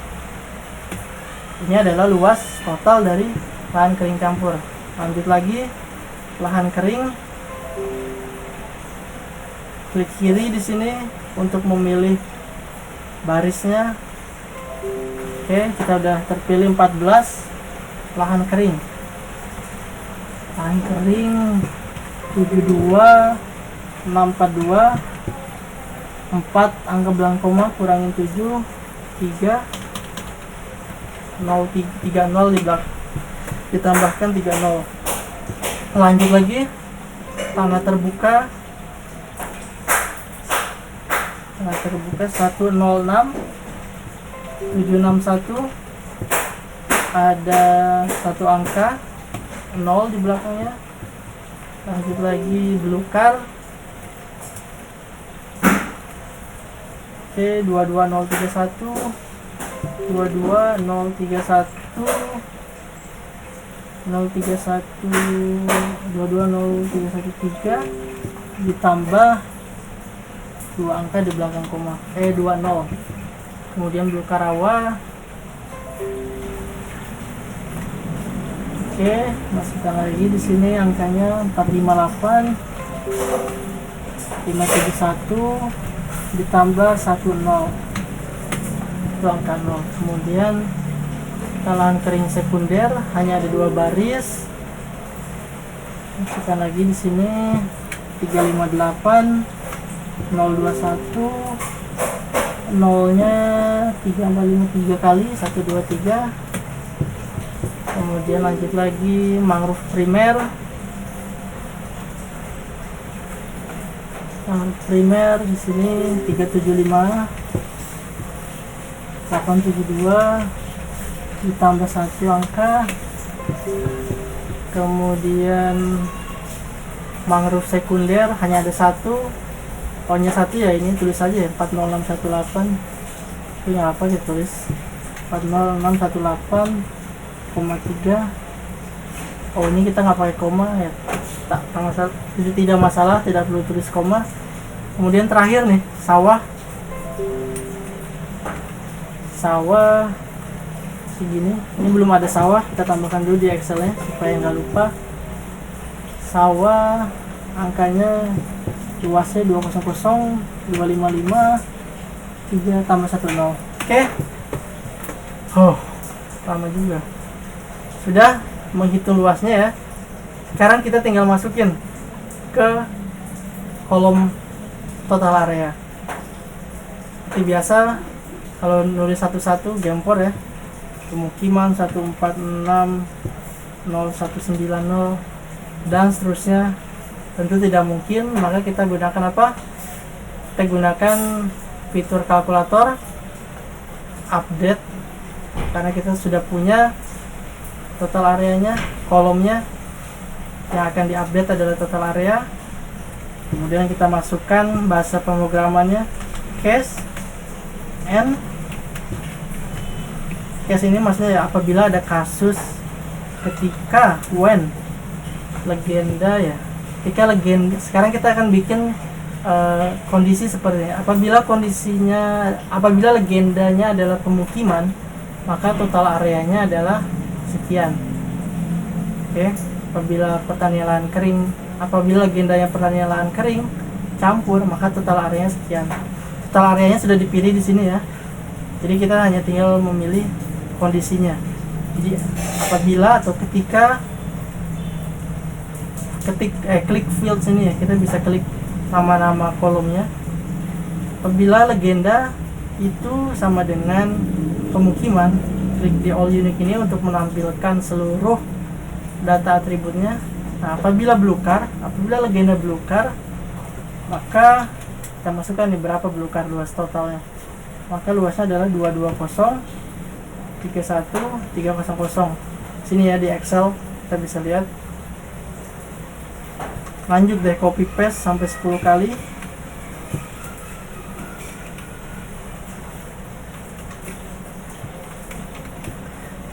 Ini adalah luas total dari lahan kering campur. Lanjut lagi, lahan kering, klik kiri di sini untuk memilih barisnya. Oke, kita udah terpilih 14 lahan kering. Lahan kering 72 642 4 angka belakang koma kurangin 7 3 0 30 di belakang, ditambahkan 30. Lanjut lagi, tanah terbuka 106 761, ada 1 angka 0 di belakangnya. Lanjut lagi, belukar. Oke, 22031 22031 22031 ditambah 2 angka di belakang koma, 20. Kemudian belukar rawa. Oke, masukkan lagi di sini angkanya 458 571 ditambah 10, itu angka 0. Kemudian lahan kering sekunder hanya ada 2 baris. Masukkan lagi di sini 358 021, nolnya 3 kali 1 2 3. Kemudian lanjut lagi, mangrove primer. Primer di sini 375 872 ditambah 1 angka. Kemudian mangrove sekunder hanya ada 1, ohnya 1 ya, ini tulis aja ya 40618. Itu nggak apa kita tulis 40618,3. Oh, ini kita nggak pakai koma ya, tak masalah, itu tidak masalah, tidak perlu tulis koma. Kemudian terakhir nih, sawah segini. Ini belum ada sawah, kita tambahkan dulu di Excelnya supaya nggak lupa. Sawah angkanya luasnya 200 255 3 tambah 10. Oke. Lama juga. Sudah menghitung luasnya ya. Sekarang kita tinggal masukin ke kolom total area. Seperti biasa, kalau nulis satu-satu gempor ya. Pemukiman 146 0190 dan seterusnya. Tentu tidak mungkin, maka kita gunakan apa? Kita gunakan fitur kalkulator update, karena kita sudah punya total areanya, kolomnya. Yang akan diupdate adalah total area. Kemudian kita masukkan bahasa pemrogramannya, case n. Case ini maksudnya ya, apabila ada kasus, ketika, when, legenda ya, ketika legenda. Sekarang kita akan bikin kondisi seperti ini. Apabila legendanya adalah pemukiman, maka total areanya adalah sekian. Oke, apabila legendanya pertanian lahan kering campur, maka total areanya sekian. Total areanya sudah dipilih di sini ya. Jadi kita hanya tinggal memilih kondisinya. Jadi apabila atau ketika klik field sini ya, kita bisa klik nama-nama kolomnya. Apabila legenda itu sama dengan pemukiman, klik di all unique ini untuk menampilkan seluruh data atributnya. Nah, apabila legenda blue car, maka kita masukkan nih berapa blue car luas totalnya. Maka luasnya adalah 220 31 300. Sini ya di Excel kita bisa lihat. Lanjut deh, copy paste sampai 10 kali.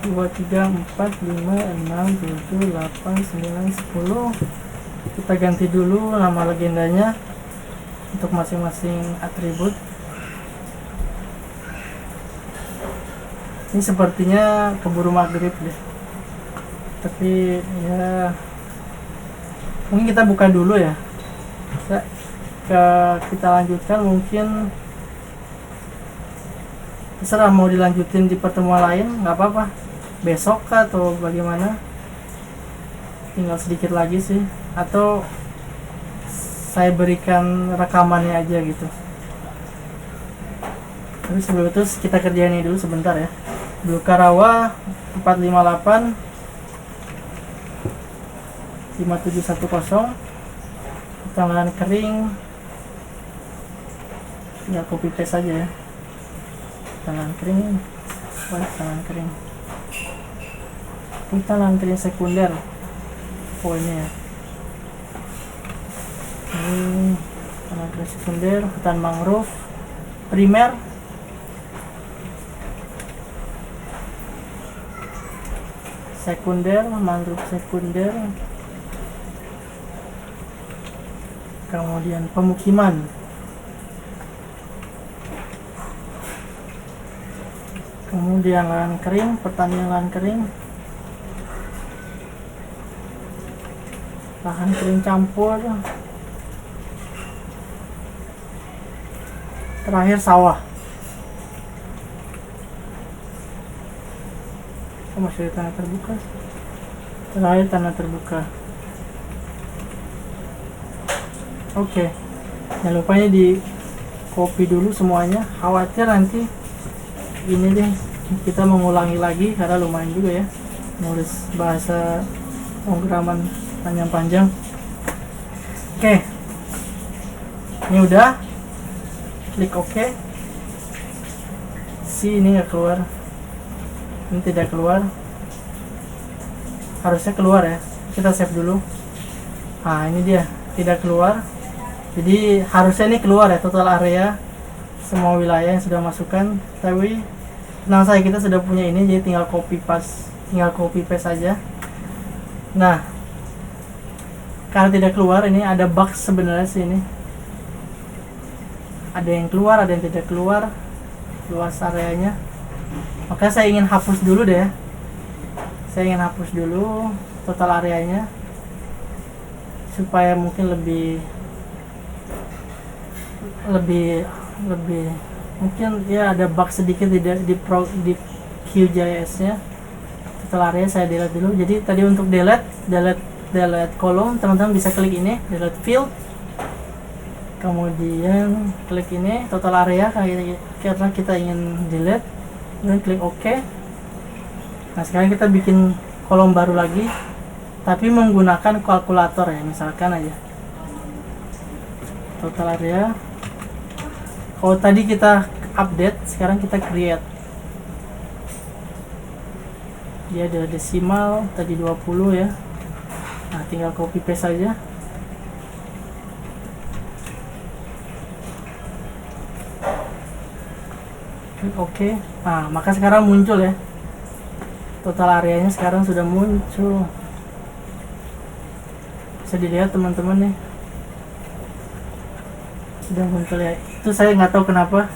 Dua, tiga, 4, 5, 6, 7, 8, 9, 10. Kita ganti dulu nama legendanya untuk masing-masing atribut. Ini sepertinya keburu maghrib deh, tapi ya mungkin kita buka dulu ya. Kita lanjutkan, mungkin terserah mau dilanjutin di pertemuan lain, nggak apa-apa, besok kah atau bagaimana, tinggal sedikit lagi sih, atau saya berikan rekamannya aja gitu. Tapi sebelum itu kita kerjain ini dulu sebentar ya. Blue Karawa 458 5710, tangan kering, tinggal copy paste saja ya. Tangan kering, tangan kering, ini tangan kering sekunder poinnya ya. Ini tangan kering sekunder, hutan mangrove primer, sekunder, mangrove sekunder, kemudian pemukiman, kemudian lahan kering, pertanian lahan kering, lahan kering campur, terakhir sawah. Masih ada tanah terbuka, terakhir tanah terbuka. Oke, jangan lupa ini di copy dulu semuanya, khawatir nanti ini deh kita mengulangi lagi karena lumayan juga ya nulis bahasa pemrograman panjang-panjang. Oke, ini udah, klik OK. Ini nggak keluar, ini tidak keluar, harusnya keluar ya. Kita save dulu. Nah, ini dia tidak keluar. Jadi harusnya ini keluar ya, total area semua wilayah yang sudah masukkan. Tapi tenang saja, kita sudah punya ini, jadi tinggal copy paste saja. Nah, karena tidak keluar, ini ada bug sebenarnya sih ini. Ada yang keluar, ada yang tidak keluar luas areanya. Maka saya ingin hapus dulu deh. Saya ingin hapus dulu total areanya supaya mungkin lebih mungkin ya ada bug sedikit di QGIS nya. Total area saya delete dulu. Jadi tadi untuk delete kolom, teman-teman bisa klik ini, delete field, kemudian klik ini total area karena kita ingin delete, kemudian klik OK. Nah, sekarang kita bikin kolom baru lagi, tapi menggunakan kalkulator ya, misalkan aja total area. Kalau tadi kita update, sekarang kita create. Dia ada desimal, tadi 20 ya. Nah, tinggal copy paste saja. Oke. Nah, maka sekarang muncul ya. Total areanya sekarang sudah muncul. Bisa dilihat teman-teman nih. Sudah muncul ya. Itu saya nggak tahu kenapa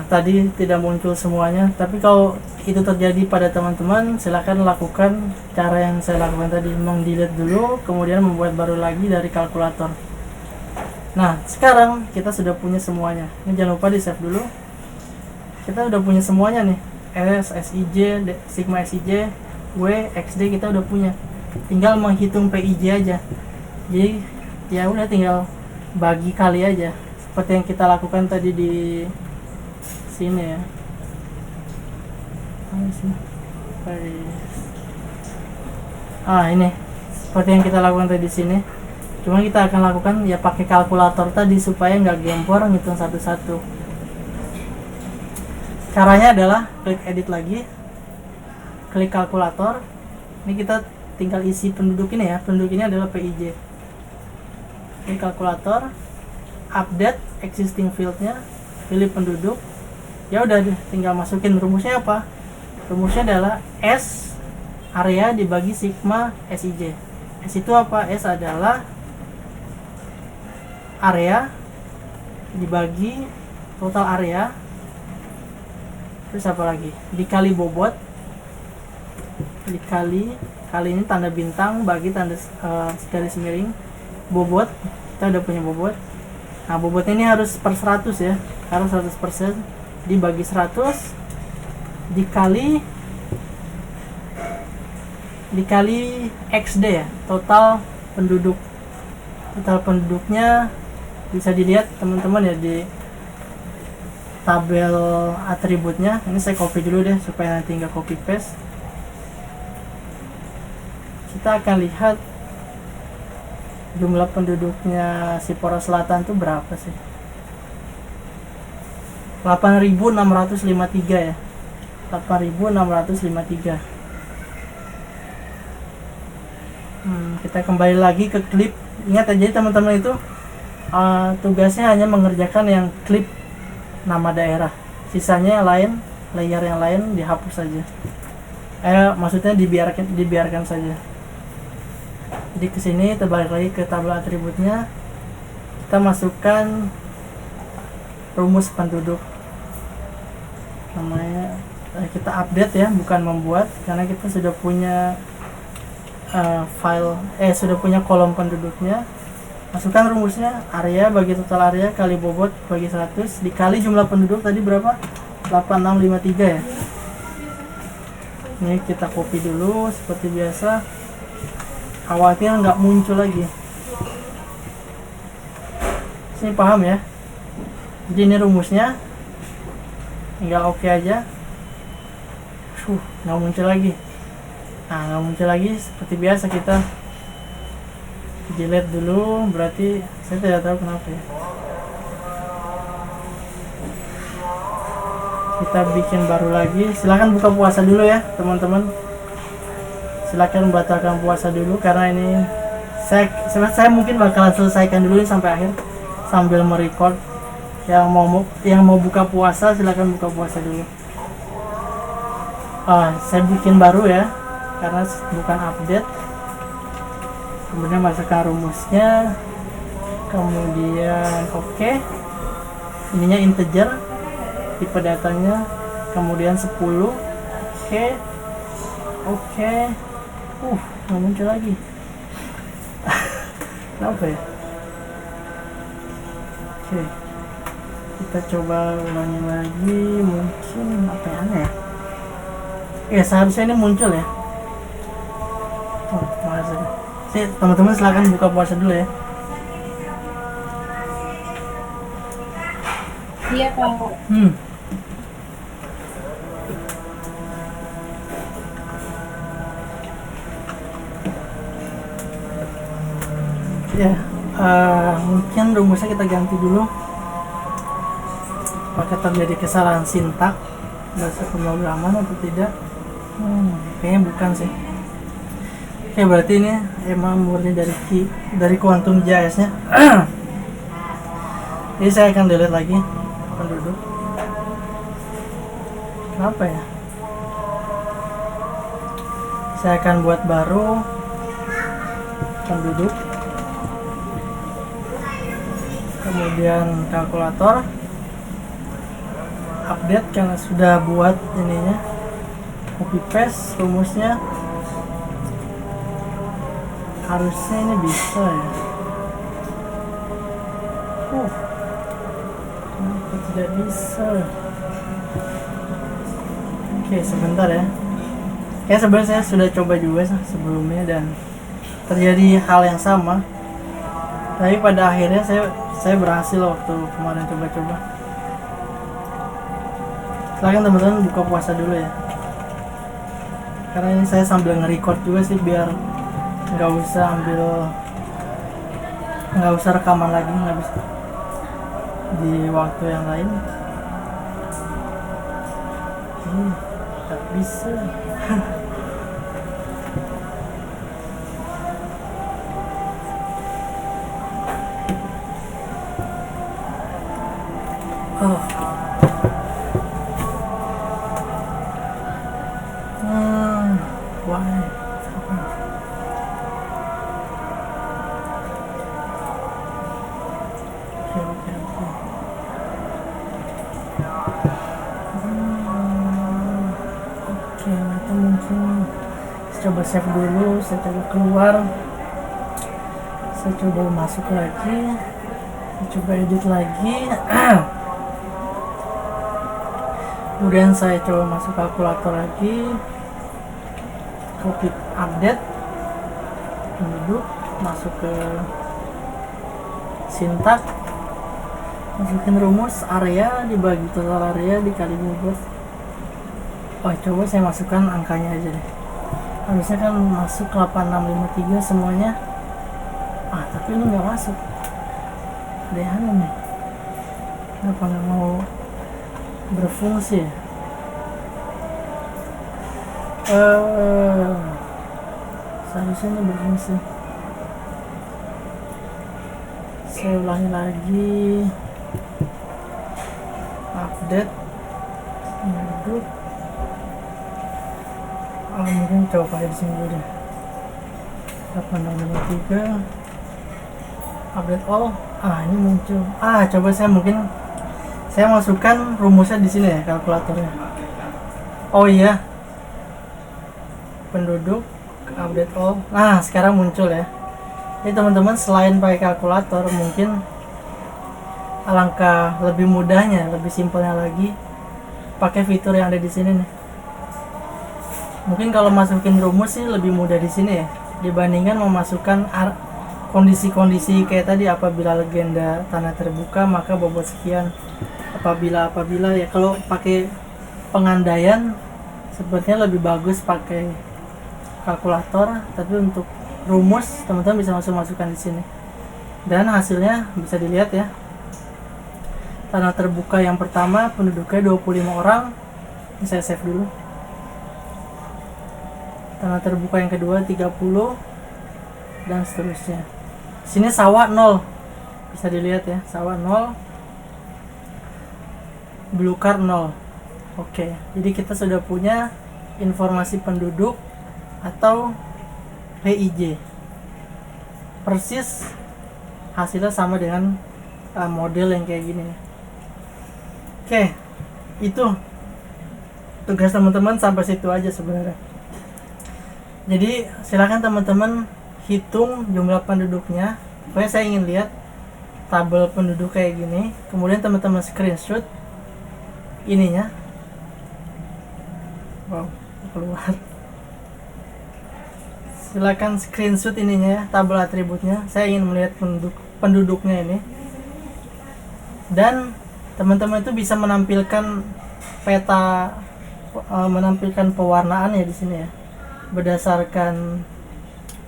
tadi tidak muncul semuanya, tapi kalau itu terjadi pada teman-teman, silakan lakukan cara yang saya lakukan tadi, meng-delete dulu kemudian membuat baru lagi dari kalkulator. Nah, sekarang kita sudah punya semuanya. Ini jangan lupa di save dulu. Kita udah punya semuanya nih, S, SIJ, Sigma SIJ, W, XD kita udah punya. Tinggal menghitung PIJ aja. Jadi ya udah tinggal bagi kali aja, seperti yang kita lakukan tadi di sini ya. Ini seperti yang kita lakukan tadi di sini. Cuma kita akan lakukan ya pakai kalkulator tadi supaya nggak gempor ngitung satu-satu. Caranya adalah klik edit lagi, klik kalkulator. Ini kita tinggal isi penduduk ini ya. Penduduk ini adalah PIJ. Klik kalkulator, update existing fieldnya, pilih penduduk. Ya udah deh, tinggal masukin rumusnya apa? Rumusnya adalah S area dibagi sigma SIJ. S itu apa? S adalah area dibagi total area, terus apa lagi? Dikali bobot, dikali ini tanda bintang bagi tanda garis miring, bobot. Kita udah punya bobot. Nah, bobotnya ini harus per 100 ya, harus 100%, dibagi 100 dikali XD ya, total penduduk. Total penduduknya bisa dilihat teman-teman ya di tabel atributnya. Ini saya copy dulu deh supaya nanti nggak copy paste. Kita akan lihat jumlah penduduknya Sipora Selatan tuh berapa sih? 8.653 ya. 8.653. Kita kembali lagi ke klip. Ingat aja teman-teman itu tugasnya hanya mengerjakan yang klip nama daerah. Sisanya yang lain, layer yang lain dihapus saja. Maksudnya dibiarkan saja. Jadi ke sini kita balik lagi ke tabel atributnya. Kita masukkan rumus penduduk. Namanya kita update ya, bukan membuat, karena kita sudah punya sudah punya kolom penduduknya. Masukkan rumusnya, area bagi total area kali bobot bagi 100 dikali jumlah penduduk tadi berapa? 8653 ya. Ini kita copy dulu seperti biasa, khawatir nggak muncul lagi. Ini paham ya? Jadi ini rumusnya, tinggal oke aja. Nggak muncul lagi. Nah, nggak muncul lagi, seperti biasa kita delete dulu, berarti saya tidak tahu kenapa ya. Kita bikin baru lagi. Silahkan buka puasa dulu ya teman-teman. Silahkan batalkan puasa dulu, karena ini saya mungkin bakalan selesaikan dulu sampai akhir sambil merecord. Yang mau buka puasa silahkan buka puasa dulu. Saya bikin baru ya, karena bukan update. Kemudian masukkan rumusnya, kemudian oke. Ininya integer, tipe datanya, kemudian 10. Oke. Nggak muncul lagi. Kenapa ya? Oke. Kita coba ulangi lagi, mungkin apa yang aneh ya? Seharusnya ini muncul ya. Teman-teman silahkan buka puasa dulu ya. Iya, Pak. Ya, mungkin rumusnya kita ganti dulu. Apakah terjadi kesalahan sintak bahasa pemrograman atau tidak? Kayaknya bukan sih. Oke, berarti ini emang murni dari Quantum JS nya. Jadi saya akan delete lagi penduduk. Kenapa ya? Saya akan buat baru penduduk, kemudian kalkulator, update karena sudah buat ininya, copy paste rumusnya. Harusnya ini bisa ya. Kenapa tidak bisa? Oke, sebentar ya. Sebenarnya saya sudah coba juga sebelumnya dan terjadi hal yang sama. Tapi pada akhirnya saya berhasil waktu kemarin coba-coba. Silakan teman-teman buka puasa dulu ya. Karena ini saya sambil nge-record juga sih biar nggak usah rekaman lagi, nggak bisa di waktu yang lain. Tak bisa. Why? Oke. Oke, itu mungkin saya coba save dulu, saya coba keluar, saya coba masuk lagi, saya coba edit lagi. Kemudian saya coba masuk kalkulator lagi, copy update penduduk, masuk ke sintak, masukin rumus area dibagi total area dikali bobot. Coba saya masukkan angkanya aja deh. Harusnya kan masuk 8653 semuanya. Tapi ini nggak masuk. Ada yang aneh nih. Kenapa nggak mau berfungsi ya? Seharusnya ini berfungsi. Saya ulangi lagi, update penduduk. Mungkin coba pakai di sini dulu deh. 8653 update all. Ini muncul. Coba saya masukkan rumusnya di sini ya, kalkulatornya. Iya, penduduk update all. Sekarang muncul ya. Jadi teman-teman selain pakai kalkulator, mungkin alangkah lebih mudahnya, lebih simpelnya lagi pakai fitur yang ada di sini nih. Mungkin kalau masukin rumus sih lebih mudah di sini ya, dibandingkan memasukkan kondisi-kondisi kayak tadi. Apabila legenda tanah terbuka maka bobot sekian. Apabila ya, kalau pakai pengandaian sepertinya lebih bagus pakai kalkulator. Tapi untuk rumus teman-teman bisa masukkan di sini. Dan hasilnya bisa dilihat ya. Tanah terbuka yang pertama penduduknya 25 orang. Ini saya save dulu. Tanah terbuka yang kedua 30 dan seterusnya. Sini sawah 0. Bisa dilihat ya, sawah 0. Belukar 0. Oke, jadi kita sudah punya informasi penduduk atau PIJ. Persis hasilnya sama dengan model yang kayak gini. Oke, itu tugas teman-teman sampai situ aja sebenarnya. Jadi silakan teman-teman hitung jumlah penduduknya. Pokoknya saya ingin lihat tabel penduduk kayak gini. Kemudian teman-teman screenshot ininya. Keluar. Silakan screenshot ininya ya, tabel atributnya. Saya ingin melihat penduduknya ini. Dan teman-teman itu bisa menampilkan peta, menampilkan pewarnaan ya di sini ya.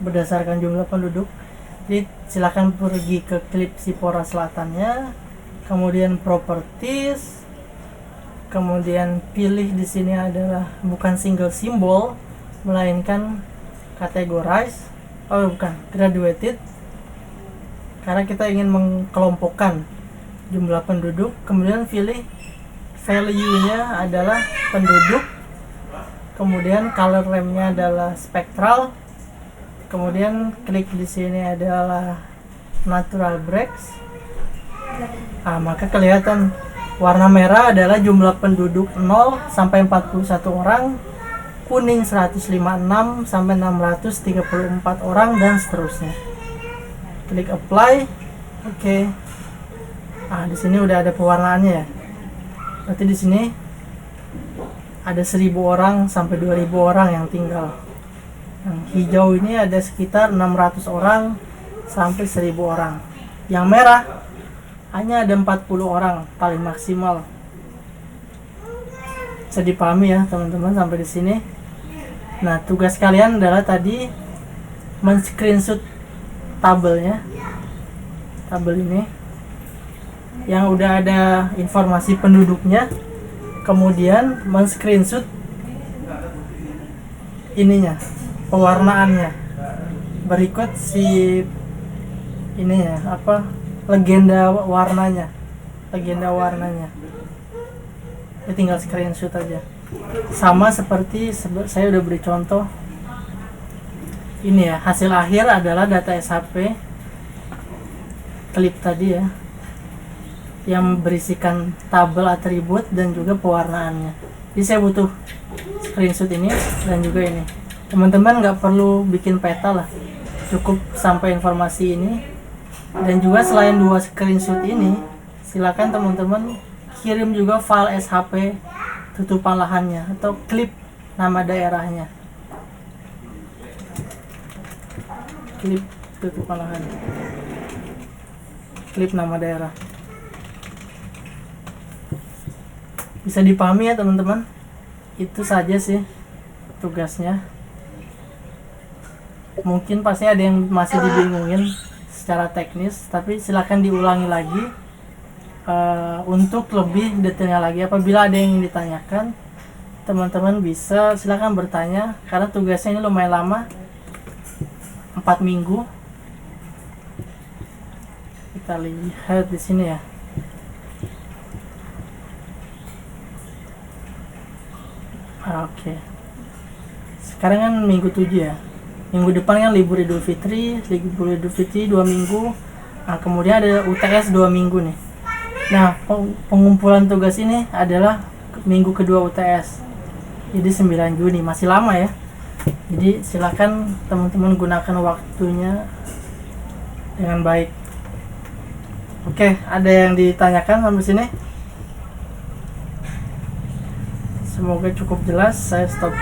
Berdasarkan jumlah penduduk. Jadi silakan pergi ke klip Sipora Selatannya, kemudian properties, kemudian pilih di sini adalah bukan single symbol melainkan categorize, graduated, karena kita ingin mengkelompokkan jumlah penduduk. Kemudian pilih value-nya adalah penduduk, kemudian color ramp-nya adalah spektral, kemudian klik di sini adalah natural breaks. Maka kelihatan Warna merah adalah jumlah penduduk 0 sampai 41 orang, kuning 156 sampai 634 orang, dan seterusnya. Klik apply. Oke. Nah, di sini udah ada pewarnaannya ya. Berarti di sini ada 1000 orang sampai 2000 orang yang tinggal. Yang hijau ini ada sekitar 600 orang sampai 1000 orang. Yang merah hanya ada 40 orang paling maksimal. Bisa dipahami ya teman-teman sampai di sini. Nah, tugas kalian adalah tadi men-screenshot tabelnya. Tabel ini yang udah ada informasi penduduknya, kemudian men-screenshot ininya, pewarnaannya. Berikut si ininya apa, legenda warnanya. Ya, tinggal screenshot aja. Sama seperti saya udah beri contoh ini ya, hasil akhir adalah data SHP klip tadi ya, yang berisikan tabel atribut dan juga pewarnaannya. Jadi saya butuh screenshot ini dan juga ini. Teman-teman nggak perlu bikin peta lah, cukup sampai informasi ini. Dan juga selain 2 screenshot ini, silakan teman-teman kirim juga file SHP tutupan lahannya atau klip nama daerahnya. Klip tutupan lahan, klip nama daerah. Bisa dipahami ya teman-teman. Itu saja sih tugasnya. Mungkin pasti ada yang masih dibingungin secara teknis, tapi silakan diulangi lagi untuk lebih detailnya lagi. Apabila ada yang ditanyakan, teman-teman bisa silakan bertanya, karena tugasnya ini lumayan lama, 4 minggu. Kita lihat di sini ya. Oke. Sekarang kan minggu 7 ya. Minggu depan kan libur Idul Fitri 2 minggu. Nah, kemudian ada UTS 2 minggu nih. Nah, pengumpulan tugas ini adalah minggu kedua UTS. Jadi 9 Juni, masih lama ya. Jadi silakan teman-teman gunakan waktunya dengan baik. Oke, ada yang ditanyakan sampai sini? Semoga cukup jelas. Saya stop.